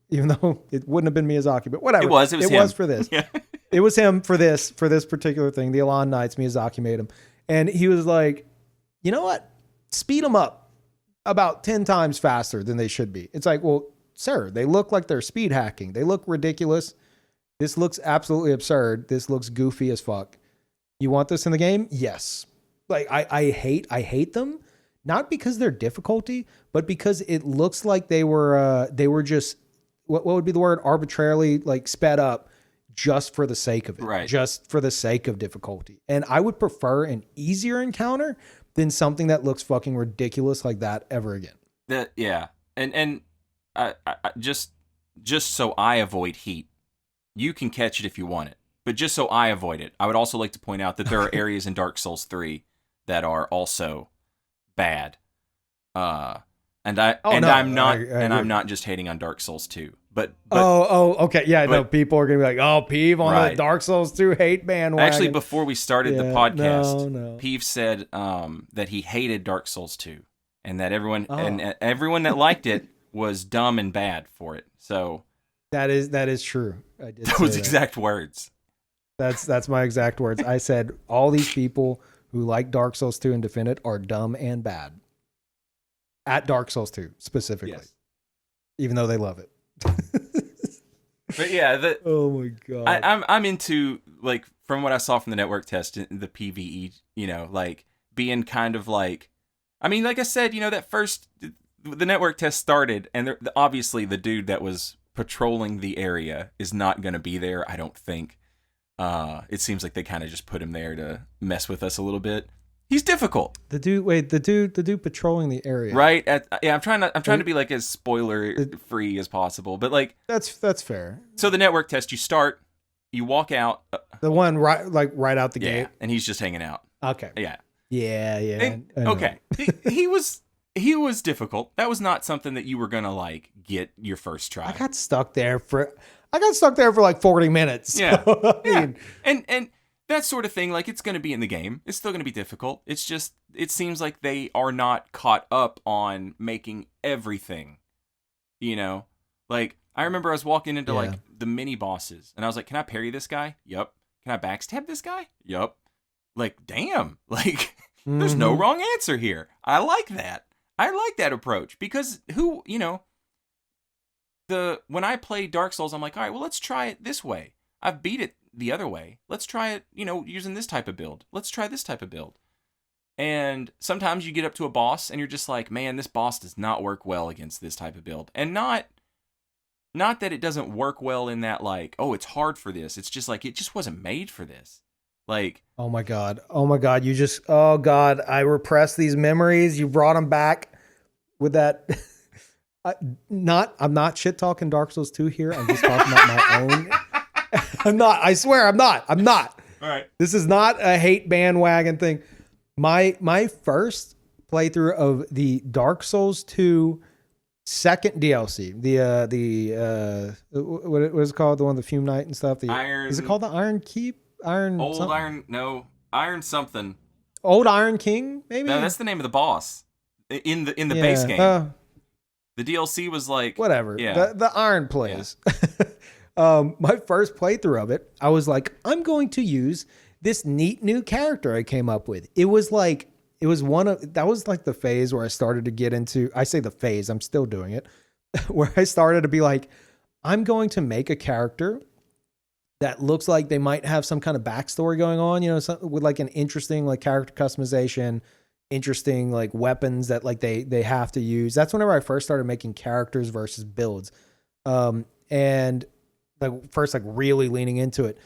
even though it wouldn't have been Miyazaki, but whatever. It was for this. Yeah. It was him for this particular thing. The Alon Knights, Miyazaki made him. And he was like, you know what? Speed them up about 10 times faster than they should be. It's like, well, sir, they look like they're speed hacking. They look ridiculous. This looks absolutely absurd. This looks goofy as fuck. You want this in the game? Yes. Like I hate them, not because they're difficulty, but because it looks like they were just what would be the word, arbitrarily like sped up just for the sake of it, right? Just for the sake of difficulty. And I would prefer an easier encounter than something that looks fucking ridiculous like that ever again. And I just so I avoid heat. You can catch it if you want it, but just so I avoid it, I would also like to point out that there are areas in Dark Souls 3 that are also bad. I'm not just hating on Dark Souls 2. But okay. Yeah, no, people are going to be like, oh, Peeve on the Dark Souls 2 hate bandwagon. Actually, before we started the podcast, Peeve said that he hated Dark Souls 2 and that everyone that liked it was dumb and bad for it. So that is true. I did those exact words. That's my exact words. I said all these people who like Dark Souls 2 and defend it are dumb and bad. At Dark Souls 2 specifically. Yes. Even though they love it. But yeah, oh my god, I'm into, like, from what I saw from the network test, the PvE, like being kind of like, I mean, like I said, that first the network test started, and obviously the dude that was patrolling the area is not going to be there. I don't think. It seems like they kind of just put him there to mess with us a little bit. He's difficult. The dude patrolling the area. Right? I'm trying to be like as spoiler free as possible, but like that's fair. So the network test, you start, you walk out. The one right out the gate, and he's just hanging out. Okay. Yeah. Yeah. And, okay. he was difficult. That was not something that you were gonna like get your first try. I got stuck there for like 40 minutes. Yeah. Yeah. And that sort of thing, like, it's going to be in the game. It's still going to be difficult. It's just, it seems like they are not caught up on making everything, Like, I remember I was walking into, like, the mini bosses, and I was like, can I parry this guy? Yup. Can I backstab this guy? Yup. Like, damn. Like, there's no wrong answer here. I like that. I like that approach, because when I play Dark Souls, I'm like, all right, well, let's try it this way. I've beat it the other way. Let's try it, using this type of build. Let's try this type of build. And sometimes you get up to a boss and you're just like, man, this boss does not work well against this type of build. And not that it doesn't work well in that, like, oh, it's hard for this. It's just like, it just wasn't made for this. Like, oh my God, oh God, I repressed these memories. You brought them back with that. I'm not shit talking Dark Souls 2 here. I'm just talking about my own. I'm not. I swear, I'm not. All right. This is not a hate bandwagon thing. My first playthrough of the Dark Souls 2 second DLC, what is it called? The one with the Fume Knight and stuff. Is it called the Iron Keep? Iron something. Old Iron King, maybe? No, that's the name of the boss in the base game. The DLC was like whatever. Yeah. The Iron Place. My first playthrough of it, I was like, I'm going to use this neat new character I came up with. It was like, that was like the phase where I started to get into, I say the phase, I'm still doing it, where I started to be like, I'm going to make a character that looks like they might have some kind of backstory going on, with like an interesting like character customization, interesting like weapons that like they have to use. That's whenever I first started making characters versus builds. And like first like really leaning into it.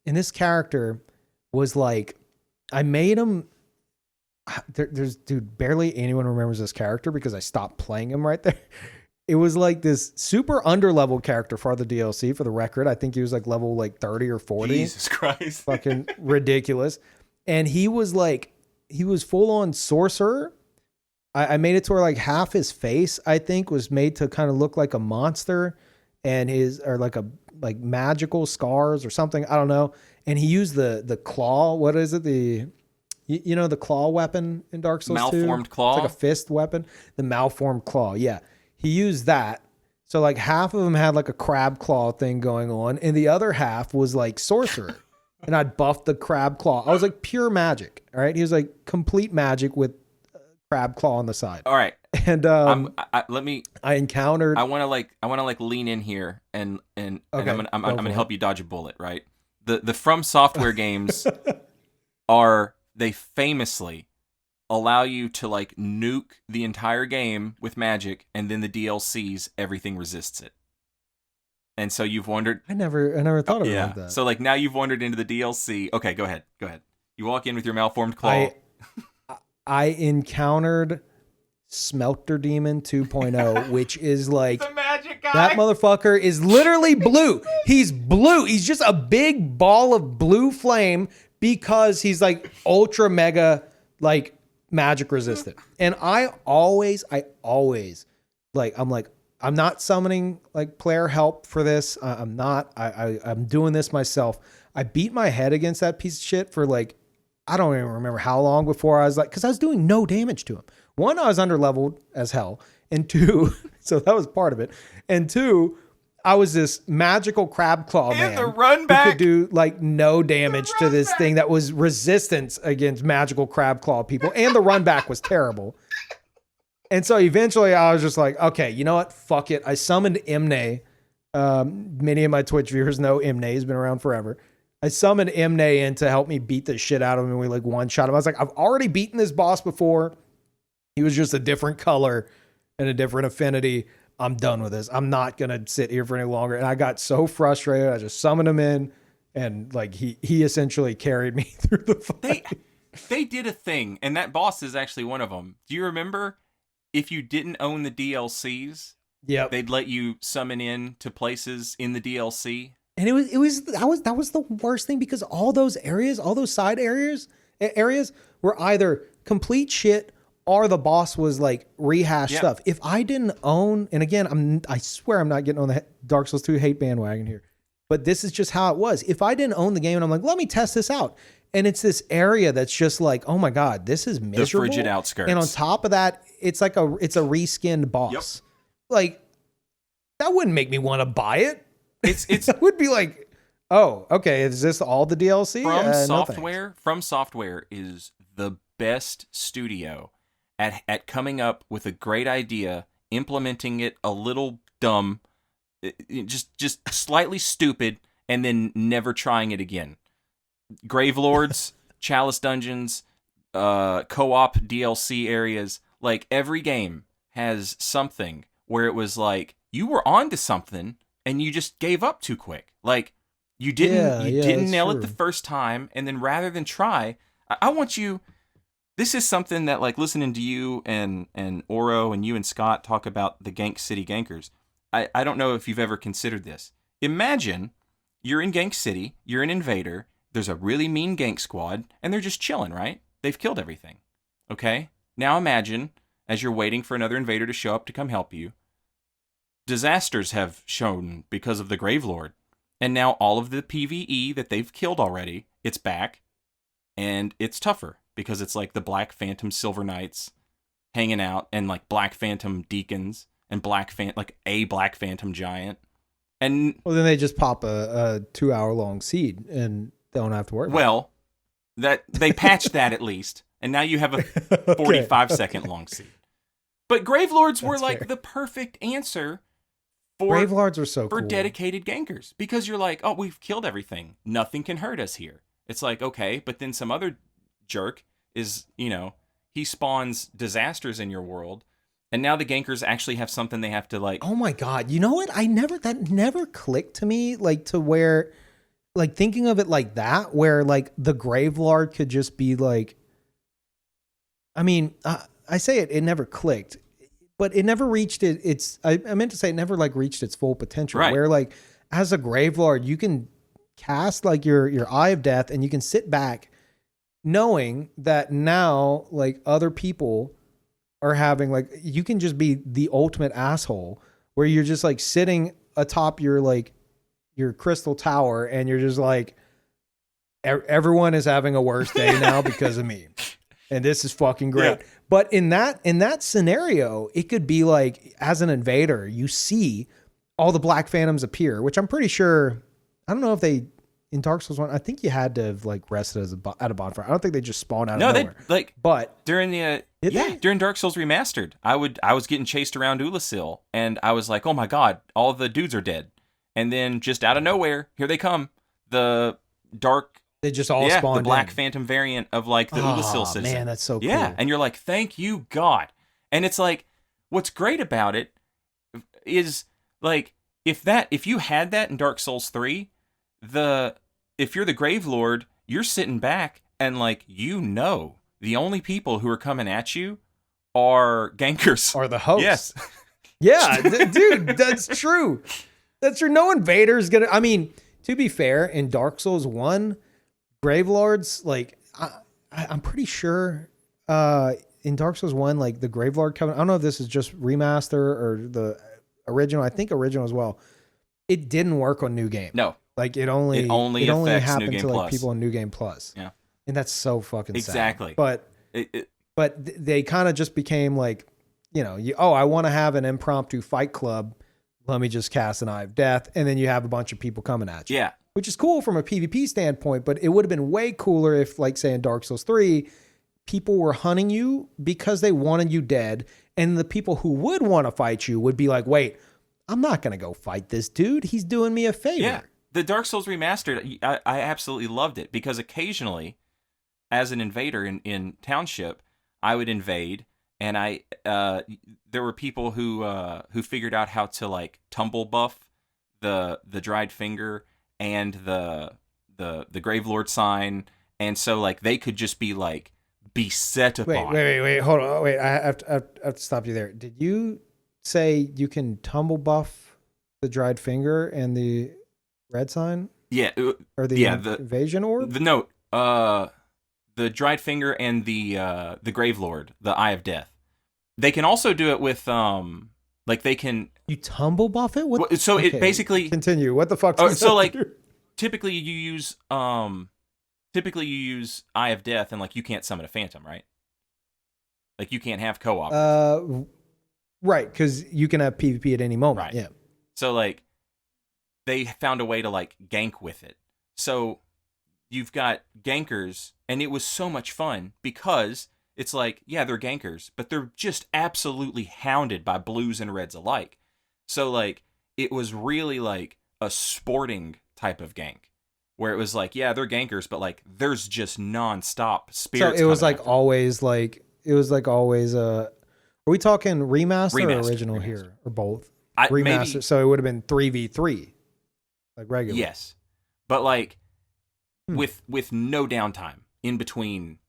And this character was like, I made him there's dude, barely anyone remembers this character because I stopped playing him right there. It was like this super underleveled character for the DLC, for the record. I think he was like level like 30 or 40. Jesus Christ. Fucking ridiculous. And he was full on sorcerer. I made it to where like half his face, I think, was made to kind of look like a monster, and like magical scars or something. I don't know. And he used the claw. What is it? The claw weapon in Dark Souls 2? Malformed claw? It's like a fist weapon. The malformed claw. Yeah. He used that. So like half of him had like a crab claw thing going on, and the other half was like sorcerer. And I'd buffed the crab claw. I was like pure magic. All right. He was like complete magic with crab claw on the side. All right. And I encountered. I want to like lean in here and Okay, I'm gonna it. help you dodge a bullet. Right. The From Software games they famously allow you to like nuke the entire game with magic, and then the DLCs, everything resists it. And so you've wondered. I never thought of it like that. So like now you've wandered into the DLC. Okay, go ahead. You walk in with your malformed claw. I encountered Smelter Demon 2.0, which is like the magic guy. That motherfucker is literally blue. He's blue. He's just a big ball of blue flame because he's like ultra mega like magic resistant. And I always like, I'm not summoning like player help for this. I'm not. I'm doing this myself. I beat my head against that piece of shit for like, I don't even remember how long before I was like, because I was doing no damage to him. One, I was underleveled as hell. And two, so that was part of it. And two, I was this magical crab claw man the run back who could do like no damage to this thing that was resistance against magical crab claw people. And the run back was terrible. And so eventually I was just like, okay, you know what? Fuck it. I summoned Imne. Many of my Twitch viewers know Imne. He's been around forever. I summoned Imne in to help me beat the shit out of him, and we like one-shot him. I was like, I've already beaten this boss before. He was just a different color and a different affinity. I'm done with this. I'm not going to sit here for any longer. And I got so frustrated. I just summoned him in, and like he essentially carried me through the fight. They did a thing, and that boss is actually one of them. Do you remember if you didn't own the DLCs, they'd let you summon in to places in the DLC? And that was the worst thing, because all those side areas were either complete shit or the boss was like rehashed stuff. If I didn't own, and again, I swear I'm not getting on the Dark Souls 2 hate bandwagon here, but this is just how it was. If I didn't own the game and I'm like, let me test this out, and it's this area that's just like, oh my God, this is miserable. The frigid outskirts. And on top of that, it's like it's a reskinned boss. Yep. Like, that wouldn't make me want to buy it. It would be like, oh, okay, is this all the DLC? From Software is the best studio at coming up with a great idea, implementing it a little dumb, just slightly stupid, and then never trying it again. Gravelords, Chalice Dungeons, co-op DLC areas, like every game has something where it was like, you were onto something and you just gave up too quick. Like, you didn't nail it the first time, and then rather than try, I want you. This is something that, like, listening to you and Oro and you and Scott talk about the Gank City Gankers. I don't know if you've ever considered this. Imagine you're in Gank City, you're an invader, there's a really mean gank squad, and they're just chilling, right? They've killed everything. Okay? Now imagine, as you're waiting for another invader to show up to come help you, disasters have shown because of the Gravelord. And now all of the PvE that they've killed already, it's back. And it's tougher because it's like the Black Phantom Silver Knights hanging out, and like Black Phantom Deacons and like a Black Phantom Giant. And Well, then they just pop a 2-hour long seed and don't have to worry about well, that they patched that at least, and now you have a it. 45-second long seed. But Gravelords were That's like fair. the perfect answer for Gravelords are so for cool. dedicated gankers, because you're like, oh, we've killed everything. Nothing can hurt us here. It's like, okay, but then some other jerk is, he spawns disasters in your world, and now the gankers actually have something they have to like. Oh my god! You know what? That never clicked to me, like to where, like thinking of it like that, where like the Gravelord could just be like. I mean, I say it never clicked, but it never reached its. I meant to say it never like reached its full potential. Right. Where like as a Gravelord, you can cast like your Eye of Death, and you can sit back, knowing that now like other people are having like you can just be the ultimate asshole where you're just like sitting atop your crystal tower and you're just like everyone is having a worse day now because of me. And this is fucking great. Yeah. But in that scenario, it could be like as an invader, you see all the Black Phantoms appear, which I'm pretty sure I don't know if they in Dark Souls 1, I think you had to have like rested at a bonfire. I don't think they just spawn out of nowhere. They like but during the during Dark Souls Remastered, I was getting chased around Ulasil, and I was like, oh my god, all the dudes are dead. And then just out of nowhere, here they come. The dark they just all spawned the Black in. Phantom variant of like the Ulasil citizen. Man, that's so cool. Yeah, and you're like, thank you, God. And it's like, what's great about it is like if you had that in Dark Souls 3, if you're the Gravelord, you're sitting back and like the only people who are coming at you are gankers. Are the hosts. Yes. Yeah, dude, that's true. That's true. No invader's gonna. I mean, to be fair, in Dark Souls 1, Gravelords, like I'm pretty sure in Dark Souls 1, like the Gravelord Covenant, I don't know if this is just remaster or the original. I think original as well. It didn't work on New Game. No. Like it only affects happened New Game to like Plus. people on New Game Plus. Yeah. And that's so fucking Exactly. sad. But they kind of just became like, I want to have an impromptu fight club. Let me just cast an Eye of Death. And then you have a bunch of people coming at you. Yeah. Which is cool from a PvP standpoint, but it would have been way cooler if, like, say in Dark Souls 3, people were hunting you because they wanted you dead. And the people who would want to fight you would be like, wait, I'm not going to go fight this dude. He's doing me a favor. Yeah. The Dark Souls Remastered, I absolutely loved it because occasionally, as an invader in Township, I would invade, and there were people who figured out how to like tumble buff the dried finger and the Gravelord sign, and so like they could just be like beset upon. Wait, hold on, wait. I have to stop you there. Did you say you can tumble buff the dried finger and the red sign? Yeah, or the invasion orb? The dried finger and the Gravelord, the Eye of Death. They can also do it with they can. You tumble buff it? What? So it basically continue. What the fuck? So like typically you use Eye of Death and like you can't summon a phantom, right? Like you can't have co-op. Right, because you can have PvP at any moment. Right. Yeah. So like they found a way to like gank with it. So you've got gankers, and it was so much fun because it's like, yeah, they're gankers, but they're just absolutely hounded by blues and reds alike. So like it was really like a sporting type of gank where it was like, yeah, they're gankers, but like there's just nonstop spirits. So it was like always are we talking remaster or original here or both? Remaster. Maybe, so it would have been 3v3 like regular. Yes. But like with no downtime in between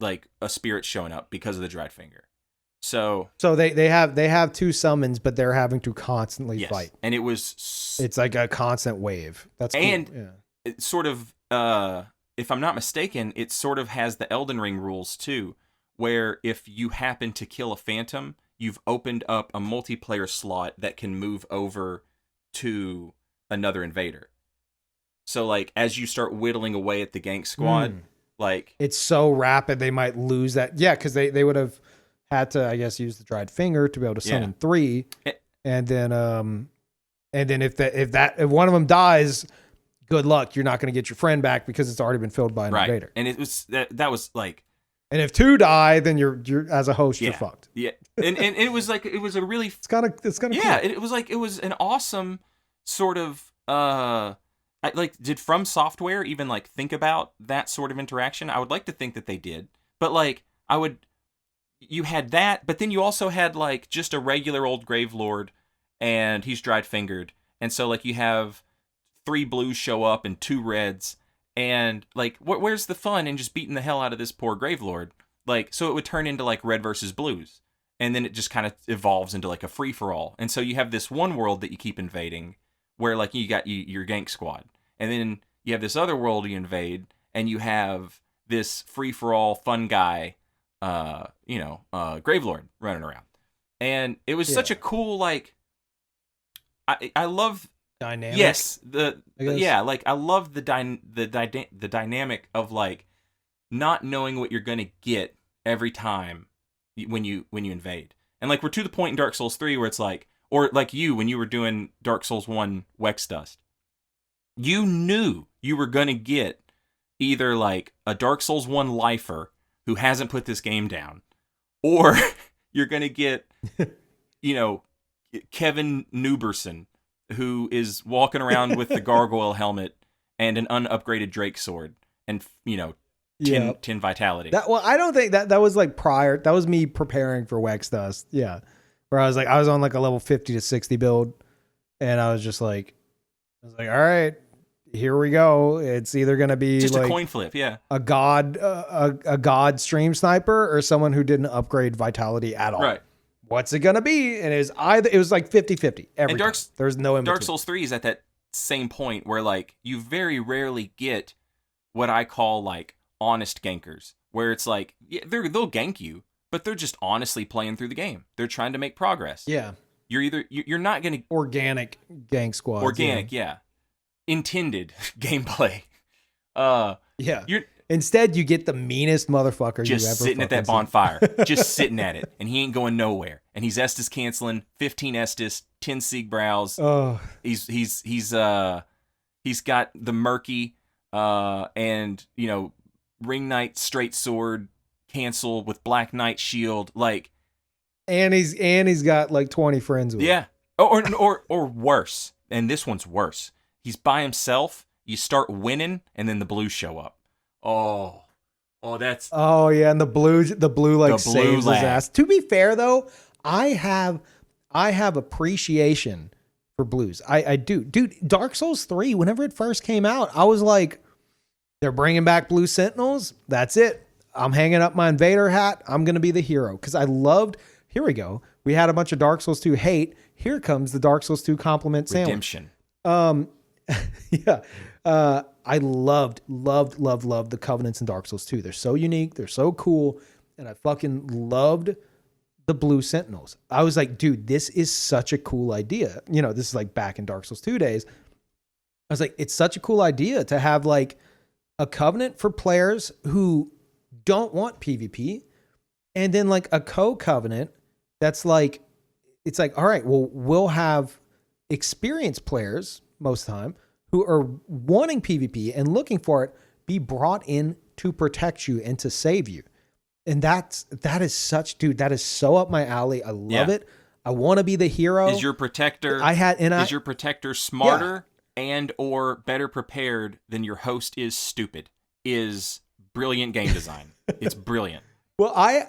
like a spirit showing up because of the dried finger. So they have two summons, but they're having to constantly fight. And it's like a constant wave. That's cool. And it sort of if I'm not mistaken, it sort of has the Elden Ring rules too, where if you happen to kill a phantom, you've opened up a multiplayer slot that can move over to another invader. So like as you start whittling away at the gank squad, like it's so rapid they might lose that. Yeah, because they would have had to, I guess, use the dried finger to be able to summon 3, and then And then if one of them dies, good luck. You're not going to get your friend back because it's already been filled by an invader. And it was that was like, and if 2 die, then you're as a host, you're fucked. Yeah. And it was like, it was a really, it's kind of cool. It was like, it was an awesome sort of, did From Software even like think about that sort of interaction? I would like to think that they did, but like you had that, but then you also had like just a regular old Gravelord, and he's dried fingered, and so like you have 3 blues show up and 2 reds, and like where's the fun in just beating the hell out of this poor Gravelord? Like, so it would turn into like red versus blues, and then it just kind of evolves into like a free for all, and so you have this one world that you keep invading, where like you got your gank squad, and then you have this other world you invade, and you have this free for all fun guy, Gravelord running around, and it was such a cool like. I love dynamic. Yes, like I love the dynamic of like not knowing what you're gonna get every time when you invade, and like we're to the point in Dark Souls 3 where it's like, or like when you were doing Dark Souls 1 Wex Dust, you knew you were gonna get either like a Dark Souls 1 lifer who hasn't put this game down, or you're gonna get Kevin Newberson, who is walking around with the gargoyle helmet and an unupgraded Drake sword and 10 vitality. I don't think that was like prior. That was me preparing for Wex Dust. Yeah, where I was on like a level 50 to 60 build, and I was like, all right, here we go. It's either gonna be just like a coin flip, a god stream sniper or someone who didn't upgrade vitality at all. Right. What's it gonna be? And it was like 50-50 every time. There's no in between. Dark Souls 3 is at that same point where like you very rarely get what I call like honest gankers, where it's like they'll gank you, but they're just honestly playing through the game. They're trying to make progress. Yeah. You're not gonna organic gank squads. Organic, yeah. Intended gameplay. Instead, you get the meanest motherfucker just you ever sitting at that bonfire, just sitting at it, and he ain't going nowhere. And he's Estus canceling 15 Estus, 10 Siegbrows. Oh, he's got the murky, and Ring Knight straight sword cancel with Black Knight shield, like, and he's got like 20 friends with him. or worse. And this one's worse. He's by himself. You start winning, and then the blues show up. Oh, that's. Oh yeah, and the blue like saves his ass. To be fair though, I have appreciation for blues. I do, dude. Dark Souls 3, whenever it first came out, I was like, they're bringing back blue Sentinels. That's it. I'm hanging up my invader hat. I'm gonna be the hero because I loved. Here we go. We had a bunch of Dark Souls 2 hate. Here comes the Dark Souls 2 compliment redemption. Sandwich. Yeah. I loved the Covenants in Dark Souls 2. They're so unique. They're so cool. And I fucking loved the blue Sentinels. I was like, dude, this is such a cool idea. This is like back in Dark Souls 2 days. I was like, it's such a cool idea to have like a Covenant for players who don't want PvP, and then like a co-Covenant that's like, it's like, all right, well, we'll have experienced players most of the time who are wanting PvP and looking for it be brought in to protect you and to save you. And that is so up my alley. I love it. I want to be the hero. Is your protector your protector smarter and or better prepared than your host is stupid? Is brilliant game design. It's brilliant. Well, I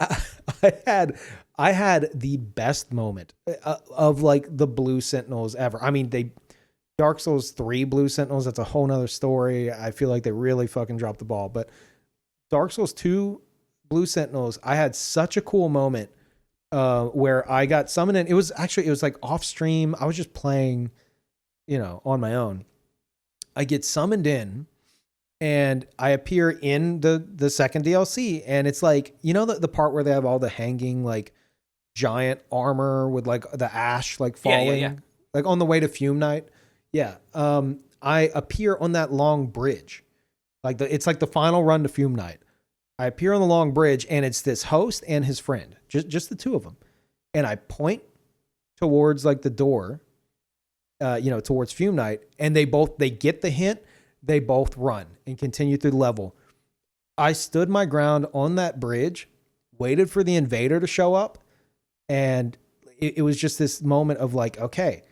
had the best moment of like the blue Sentinels ever. I mean, Dark Souls 3 blue Sentinels, that's a whole nother story. I feel like they really fucking dropped the ball. But Dark Souls 2 blue Sentinels, I had such a cool moment where I got summoned in. It was like off stream. I was just playing, on my own. I get summoned in and I appear in the second DLC. And it's like, the part where they have all the hanging like giant armor with like the ash like falling like on the way to Fume Night. Yeah. I appear on that long bridge. It's like the final run to Fume Night. I appear on the long bridge and it's this host and his friend, just the two of them. And I point towards like the door towards Fume Night, and they get the hint, they both run and continue through the level. I stood my ground on that bridge, waited for the invader to show up, and it was just this moment of like, okay,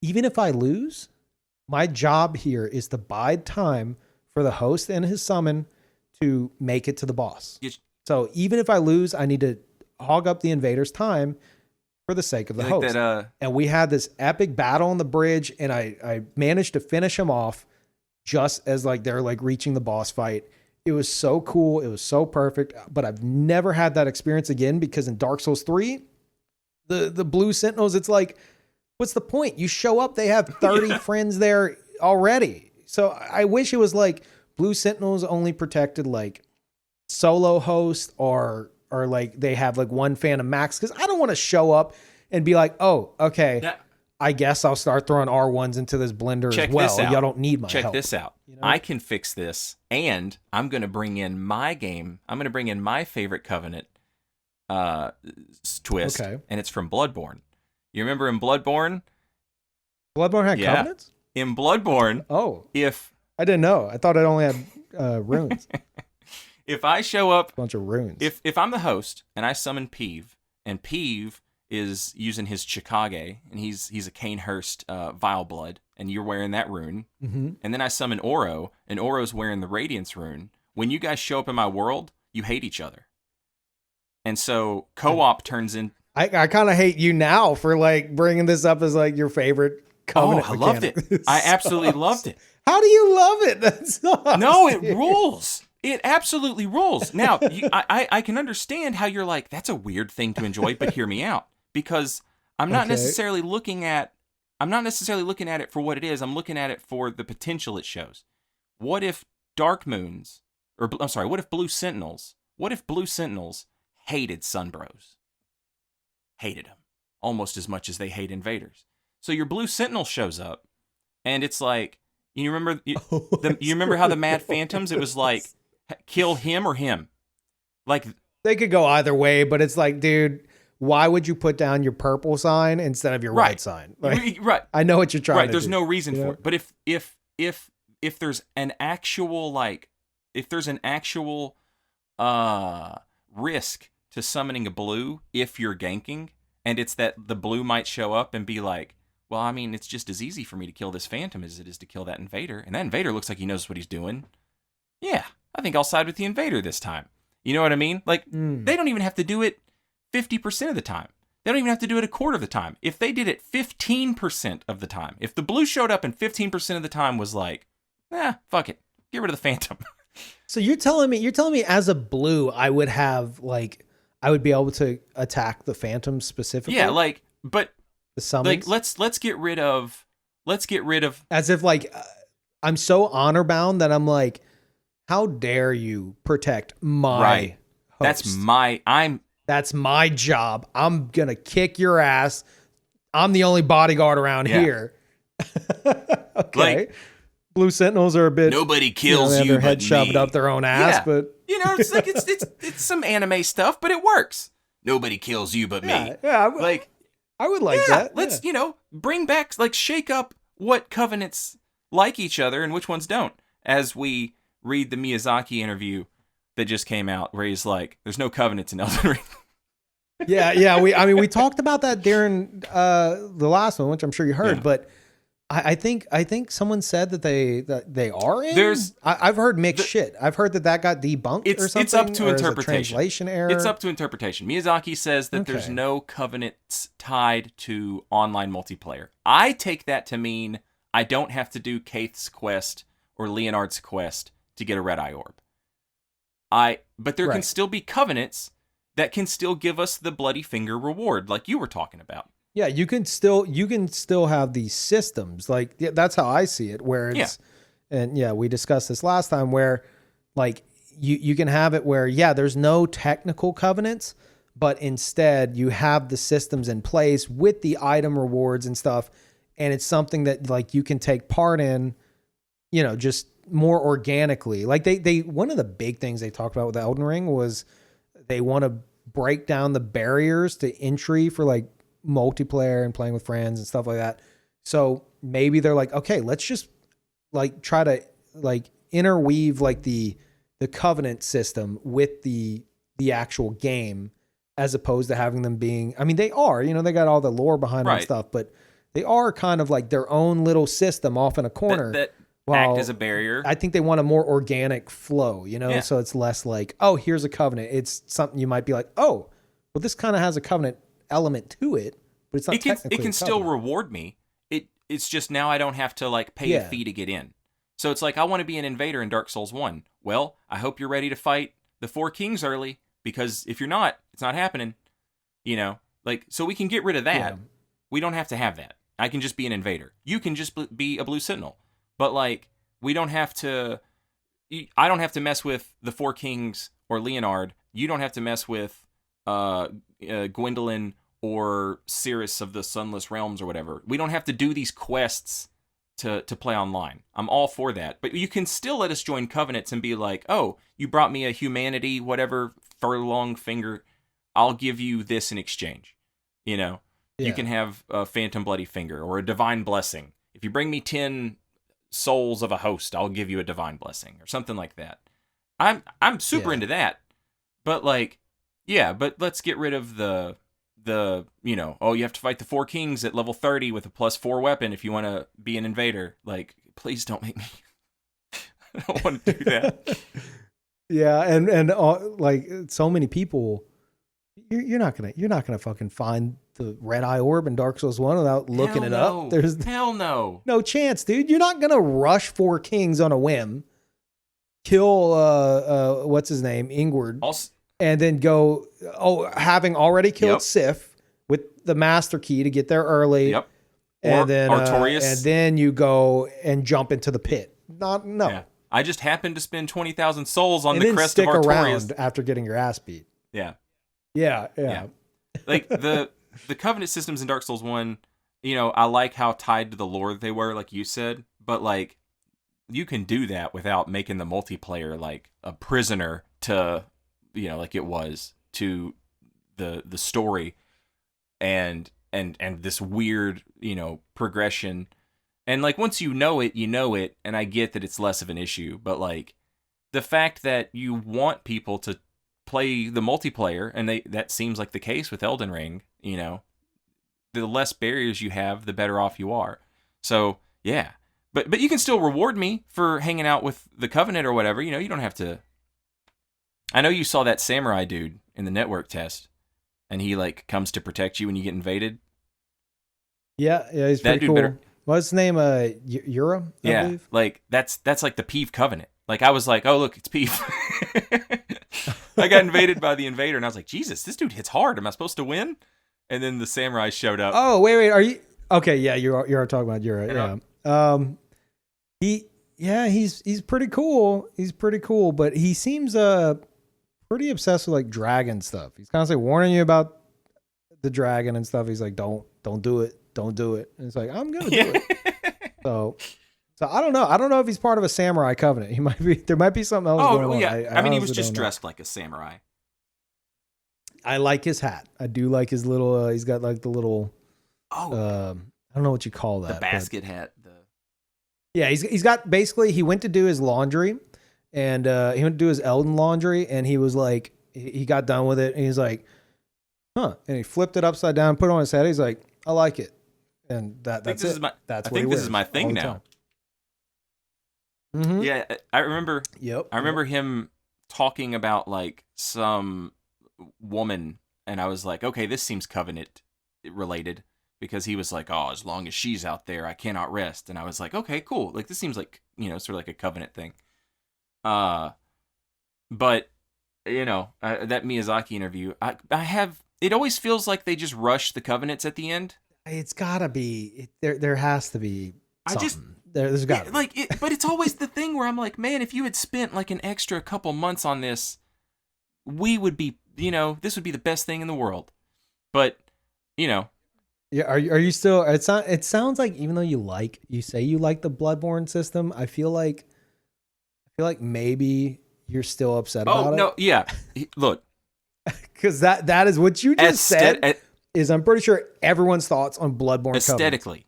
even if I lose, my job here is to bide time for the host and his summon to make it to the boss. So even if I lose, I need to hog up the invader's time for the sake of the host. And we had this epic battle on the bridge, and I managed to finish him off just as like they're like reaching the boss fight. It was so cool. It was so perfect, but I've never had that experience again because in Dark Souls 3, the blue Sentinels, it's like, what's the point? You show up, they have 30 friends there already. So I wish it was like blue Sentinels only protected like solo host or like they have like one Phantom Max, because I don't want to show up and be like, oh, okay, yeah, I guess I'll start throwing R1s into this blender as well. Y'all don't need my help. Check this out. You know? I can fix this, and I'm going to bring in my game. I'm going to bring in my favorite Covenant twist, and it's from Bloodborne. You remember in Bloodborne? Bloodborne had covenants? In Bloodborne, if I didn't know. I thought it only had runes. If I show up, bunch of runes. If I'm the host and I summon Peeve, and Peeve is using his Chikage, and he's a Canehurst Vile Blood, and you're wearing that rune, and then I summon Oro, and Oro's wearing the Radiance rune. When you guys show up in my world, you hate each other, and so co-op turns in. I kind of hate you now for like bringing this up as like your favorite Covenant. I loved it. I absolutely loved it. How do you love it? That's so awesome. No, it rules. It absolutely rules. Now, I can understand how you're like, that's a weird thing to enjoy, but hear me out. Because I'm not necessarily looking at it for what it is. I'm looking at it for the potential it shows. What if Dark Moons, what if Blue Sentinels hated Sunbros? Hated them almost as much as they hate invaders. So your Blue Sentinel shows up, and it's like, you remember how the Mad Phantoms, it was like, kill him or him. Like, they could go either way, but it's like, dude, why would you put down your purple sign instead of your white sign? Like, right. I know what you're trying to do. There's no reason for it. But if there's an actual risk to summoning a blue if you're ganking, and it's that the blue might show up and be like, well, I mean, it's just as easy for me to kill this Phantom as it is to kill that invader, and that invader looks like he knows what he's doing. Yeah, I think I'll side with the invader this time. You know what I mean? Like, they don't even have to do it 50% of the time. They don't even have to do it a quarter of the time. If they did it 15% of the time, if the blue showed up and 15% of the time was like, fuck it, get rid of the Phantom. So you're telling me as a blue, I would be able to attack the Phantom specifically? Yeah, like, but the summons? Like, let's get rid of as if like I'm so honor bound that I'm like, how dare you protect my host? That's my job. I'm gonna kick your ass. I'm the only bodyguard around here. Okay. Like, Blue Sentinels are a bit. Nobody kills they have you, their head but shoved me. up their own ass, but it's like it's some anime stuff, but it works. Nobody kills you but me. Yeah, like I would like that. Let's bring back, like, shake up what covenants like each other and which ones don't. As we read the Miyazaki interview that just came out, where he's like, "There's no covenants in Elden Ring." Yeah. We talked about that during the last one, which I'm sure you heard, but. I think someone said that they are in. I've heard mixed shit. I've heard that got debunked or something. It's up to interpretation. Translation error. It's up to interpretation. Miyazaki says that there's no covenants tied to online multiplayer. I take that to mean I don't have to do Kaith's quest or Leonard's quest to get a red eye orb. But there can still be covenants that can still give us the bloody finger reward, like you were talking about. Yeah, you can still have these systems. Like, that's how I see it, where it's and we discussed this last time, where like you can have it where there's no technical covenants, but instead you have the systems in place with the item rewards and stuff, and it's something that like you can take part in, just more organically. Like they one of the big things they talked about with Elden Ring was they want to break down the barriers to entry for like multiplayer and playing with friends and stuff like that. So maybe they're like, okay, let's just like try to like interweave like the covenant system with the actual game, as opposed to having them being, I mean, they are, they got all the lore behind them and stuff, but they are kind of like their own little system off in a corner. That act as a barrier. I think they want a more organic flow, so it's less like, oh, here's a covenant. It's something you might be like, oh, well, this kind of has a covenant element to it, but it's not technically it can still reward me. It's just now I don't have to like pay a fee to get in. So it's like, I want to be an invader in Dark Souls 1. Well, I hope you're ready to fight the 4 kings early, because if you're not, it's not happening. Like, so we can get rid of that. Yeah. We don't have to have that. I can just be an invader. You can just be a blue sentinel. But like, we don't have to, I don't have to mess with the 4 kings or Leonard. You don't have to mess with Gwendolyn or Cirrus of the Sunless Realms or whatever. We don't have to do these quests to play online. I'm all for that. But you can still let us join covenants and be like, oh, you brought me a humanity, whatever, furlong finger. I'll give you this in exchange. You can have a phantom bloody finger or a divine blessing. If you bring me 10 souls of a host, I'll give you a divine blessing or something like that. I'm super into that. But like, but let's get rid of the you have to fight the 4 kings at level 30 with a +4 weapon if you want to be an invader. Like, please don't make me. I don't want to do that. and like so many people, you're not gonna fucking find the red eye orb in Dark Souls 1 without looking it up. There's hell no chance, dude. You're not gonna rush 4 kings on a whim, kill what's his name, Ingward, and then go having already killed Sif with the master key to get there early. Yep. And then you go and jump into the pit. No. Yeah. I just happened to spend 20,000 souls on the crest of Artorias. Stick around after getting your ass beat. Yeah. Yeah. Like the covenant systems in Dark Souls 1, I like how tied to the lore they were, like you said, but like you can do that without making the multiplayer like a prisoner to, like it was to the story and this weird, progression. And like once you know it, and I get that it's less of an issue, but like the fact that you want people to play the multiplayer, and that seems like the case with Elden Ring, the less barriers you have, the better off you are. So yeah, but you can still reward me for hanging out with the Covenant or whatever. You don't have to. I know you saw that samurai dude in the network test, and he like comes to protect you when you get invaded. Yeah, he's pretty cool. What's his name? Yura? I believe? Like that's like the Peeve Covenant. Like I was like, oh look, it's Peeve. I got invaded by the invader, and I was like, Jesus, this dude hits hard. Am I supposed to win? And then the samurai showed up. Oh wait, are you okay? Yeah, you're talking about Yura. Yeah. He's pretty cool. He's pretty cool, but he seems pretty obsessed with like dragon stuff. He's constantly warning you about the dragon and stuff. He's like, don't do it. Don't do it. And it's like, I'm going to do it. So I don't know. I don't know if he's part of a samurai covenant. He might be. There might be something else going on. Yeah. I mean, he was just dressed like a samurai. I like his hat. I do like his little, he's got like the little, I don't know what you call that. The basket hat. Yeah, he's got, basically, he went to do his laundry, and he went to do his Elden laundry, and he was like, he got done with it, and he's like, huh. And he flipped it upside down, put it on his head. He's like, I like it. And that's it. I think this is my thing now. Mm-hmm. Yeah, I remember. Yep. I remember him talking about like some woman, and I was like, okay, this seems Covenant related, because he was like, oh, as long as she's out there, I cannot rest. And I was like, okay, cool. Like this seems like sort of like a Covenant thing. But that Miyazaki interview, I have. It always feels like they just rush the Covenants at the end. It's gotta be there. Has to be something. There's got to be. But it's always the thing where I'm like, man, if you had spent like an extra couple months on this, we would be, this would be the best thing in the world. But, Yeah, are you still? It sounds like, even though you say you like the Bloodborne system, I feel like maybe you're still upset about it. Oh no, yeah. Look, because that is what you just said. I'm pretty sure everyone's thoughts on Bloodborne aesthetically,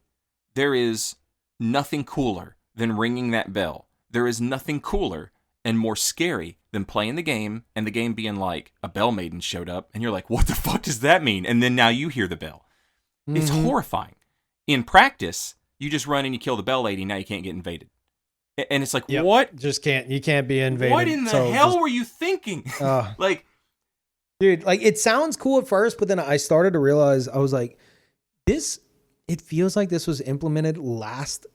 there is nothing cooler than ringing that bell. There is nothing cooler and more scary than playing the game and the game being like, a bell maiden showed up, and you're like, what the fuck does that mean? And then now you hear the bell. Mm-hmm. It's horrifying. In practice, you just run and you kill the bell lady, now you can't get invaded. And it's like, what? You can't be invaded. What in the hell were you thinking? Like, dude, like, it sounds cool at first, but then I started to realize, I was like, it feels like this was implemented last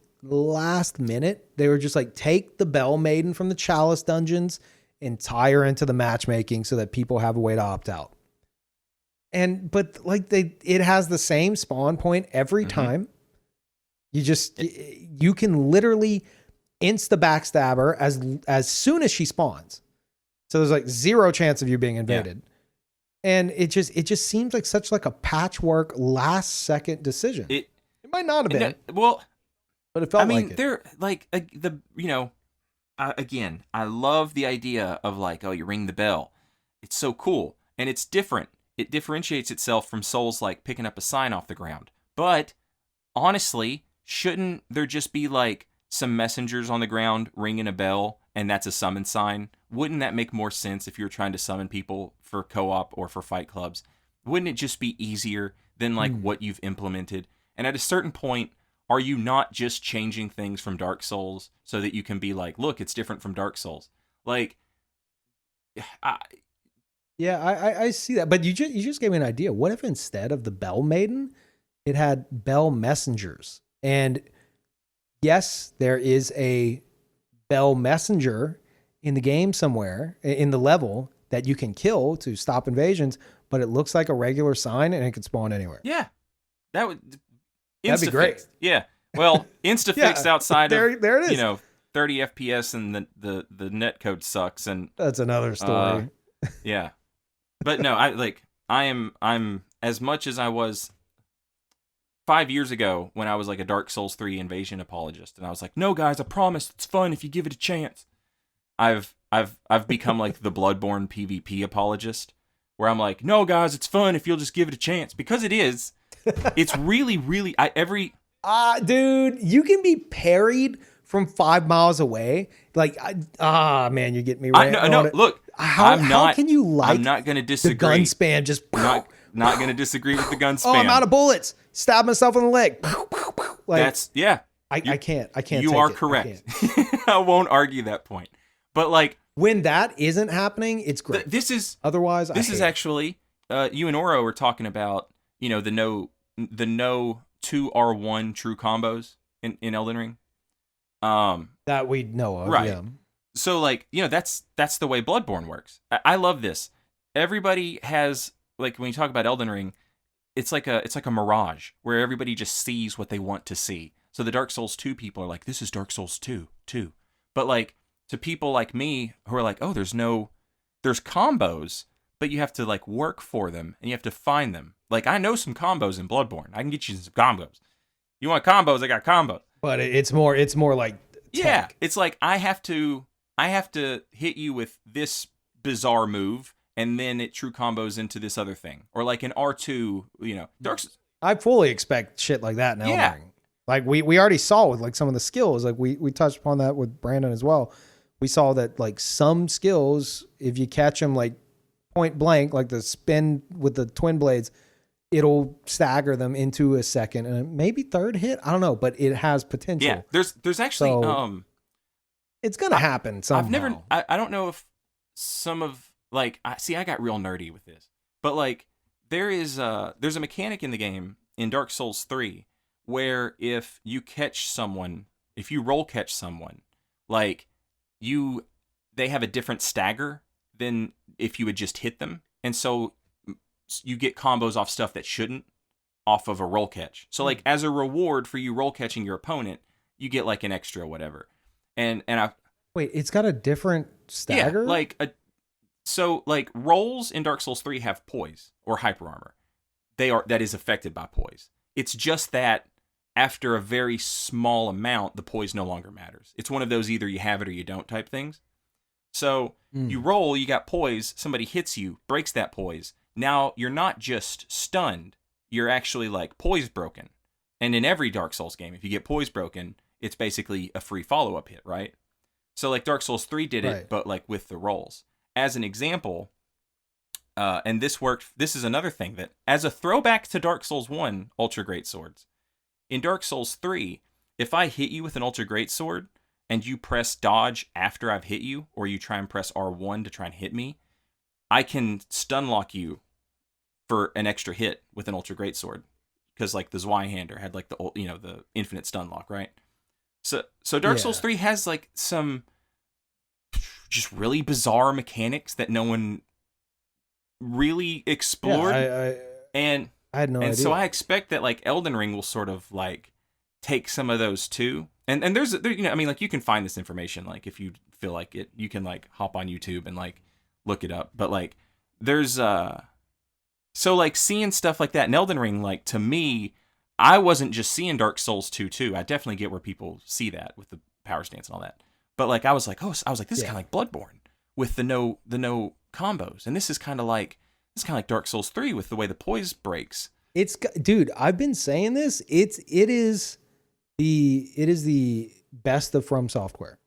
minute. They were just like, take the Bell Maiden from the Chalice dungeons and tie her into the matchmaking so that people have a way to opt out. But like it has the same spawn point every time. You can literally insta backstabber as soon as she spawns. So there's like zero chance of you being invaded. Yeah. And it just seems like such like a patchwork last second decision. It might not have been. But it felt like it. They're like again, I love the idea of like, oh, you ring the bell. It's so cool. And it's different. It differentiates itself from Souls like picking up a sign off the ground. But honestly, shouldn't there just be like some messengers on the ground ringing a bell and that's a summon sign? Wouldn't that make more sense if you were trying to summon people for co-op or for fight clubs? Wouldn't it just be easier than like what you've implemented? And at a certain point, are you not just changing things from Dark Souls so that you can be like, look, it's different from Dark Souls? Like, I see that. But you just gave me an idea. What if instead of the Bell Maiden, it had Bell Messengers? And yes, there is a Bell Messenger in the game somewhere, in the level, that you can kill to stop invasions, but it looks like a regular sign and it can spawn anywhere. Yeah. That'd be great. Yeah. Well, insta-fixed outside there it of, 30 FPS and the netcode sucks. And that's another story. Yeah. But no, I'm as much as I was 5 years ago when I was like a Dark Souls 3 invasion apologist, and I was like, no guys, I promise it's fun if you give it a chance. I've become like the Bloodborne PvP apologist, where I'm like, no guys, it's fun if you'll just give it a chance, because it is. It's really, really dude, you can be parried from 5 miles away. Like, man, you get me right. Look, how can you like? I'm not going to disagree. The gun spam just not going to disagree with the gun spam. Oh, I'm out of bullets. Stab myself in the leg. Like, that's I can't. You are correct. I won't argue that point. But like, when that isn't happening, it's great. This is actually you and Oro were talking about, the no 2R1 true combos in Elden Ring. That we know of, right? Yeah. So like, that's the way Bloodborne works. I love this. Everybody has, like, when you talk about Elden Ring, it's like a mirage where everybody just sees what they want to see. So the Dark Souls 2 people are like, this is Dark Souls 2 too. But like, to people like me who are like, oh, there's combos, but you have to like work for them and you have to find them. Like, I know some combos in Bloodborne. I can get you some combos. You want combos? I got combos. But it's more like tech. Yeah, it's like I have to hit you with this bizarre move, and then it true combos into this other thing, or like an R2. Dark. I fully expect shit like that in Elden Ring. Like we already saw with like some of the skills. Like we touched upon that with Brandon as well. We saw that like some skills, if you catch them like point blank, like the spin with the twin blades, it'll stagger them into a second and maybe third hit. I don't know, but it has potential. Yeah, there's actually it's gonna happen somehow. I don't know if some of like I got real nerdy with this, but like there's a mechanic in the game in Dark Souls 3 where if you roll catch someone, like they have a different stagger than if you had just hit them, and so you get combos off stuff that shouldn't off of a roll catch. So like as a reward for you roll catching your opponent, you get like an extra whatever. And wait, it's got a different stagger? Yeah, so rolls in Dark Souls 3 have poise or hyper armor. That is affected by poise. It's just that after a very small amount, the poise no longer matters. It's one of those either you have it or you don't type things. So you roll, you got poise, somebody hits you, breaks that poise. Now you're not just stunned, you're actually like poise broken. And in every Dark Souls game, if you get poise broken, it's basically a free follow-up hit, right? So like Dark Souls 3 did it, Right. but like with the rolls. As an example, and this worked, this is another thing that, as a throwback to Dark Souls 1 Ultra Great Swords, in Dark Souls 3, if I hit you with an Ultra Great Sword and you press dodge after I've hit you, or you try and press R1 to try and hit me, I can stun lock you for an extra hit with an Ultra Great Sword. Because like the Zweihander had like the infinite stun lock, right? So Dark Souls 3 has like some just really bizarre mechanics that no one really explored. And I had no idea. And so I expect that like Elden Ring will sort of like take some of those too. And I mean, like you can find this information, like if you feel like it, you can like hop on YouTube and like look it up. But like there's so like seeing stuff like that in Elden Ring, like to me, I wasn't just seeing Dark Souls 2 too. I definitely get where people see that with the power stance and all that. But like I was like, this is kind of like Bloodborne with the no combos, and this is kind of like Dark Souls 3 with the way the poise breaks. Dude, I've been saying this. It is the best of From Software.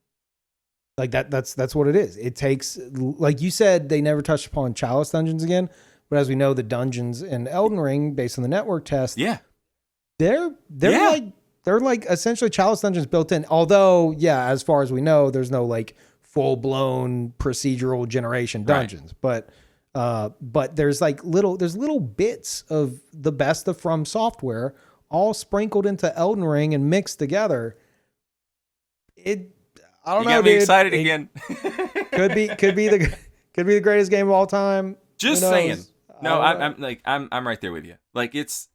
Like that's what it is. It takes, like you said, they never touched upon Chalice dungeons again, but as we know, the dungeons in Elden Ring, based on the network test, they're like essentially Chalice dungeons built in. Although, as far as we know, there's no like full blown procedural generation dungeons, but there's like little bits of the best of From Software all sprinkled into Elden Ring and mixed together. I don't know, got me dude. excited again. could be the greatest game of all time. Just saying. No, I'm right there with you. Like it's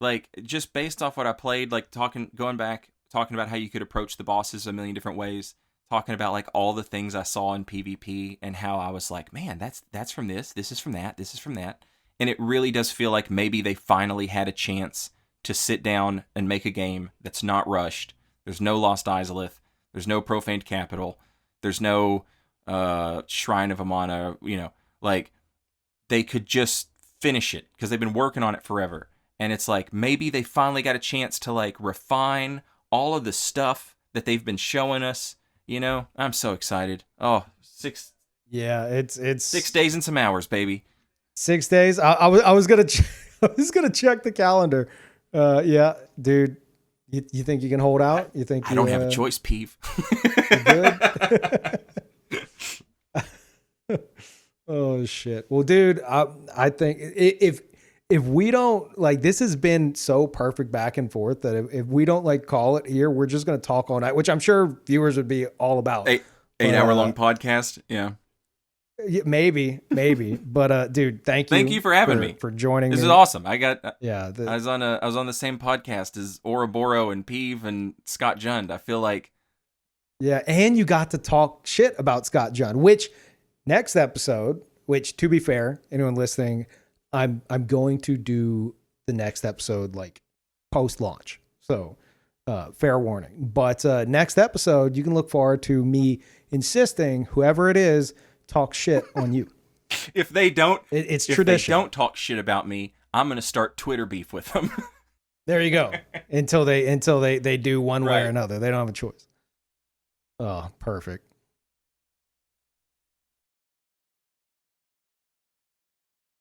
like just based off what I played, like talking about how you could approach the bosses a million different ways, talking about like all the things I saw in PvP and how I was like, man, that's from this is from that, this is from that. And it really does feel like maybe they finally had a chance to sit down and make a game that's not rushed. There's no Lost Izalith, there's no Profaned Capital, there's no Shrine of Amana, like they could just finish it because they've been working on it forever. And it's like maybe they finally got a chance to like refine all of the stuff that they've been showing us. I'm so excited. Oh, it's 6 days and some hours, baby. 6 days. I was gonna check the calendar. Dude. You think you can hold out? You think I don't have a choice, Peeve. Good? Oh shit. Well, dude, I think if we don't, like, this has been so perfect back and forth that if we don't like call it here, we're just going to talk all night, which I'm sure viewers would be all about. 8-hour long podcast. Yeah. Maybe. But dude, thank you for having me, for joining me. This is awesome. I was on the same podcast as Ouroboros and Peeve and Scott Jund. I feel like, and you got to talk shit about Scott Jund, which next episode, which to be fair, anyone listening, I'm going to do the next episode like post launch. So fair warning. But next episode, you can look forward to me insisting whoever it is talk shit on you. If they don't, it's tradition. If they don't talk shit about me, I'm gonna start Twitter beef with them. There you go. Until they do one way or another. They don't have a choice. Oh, perfect.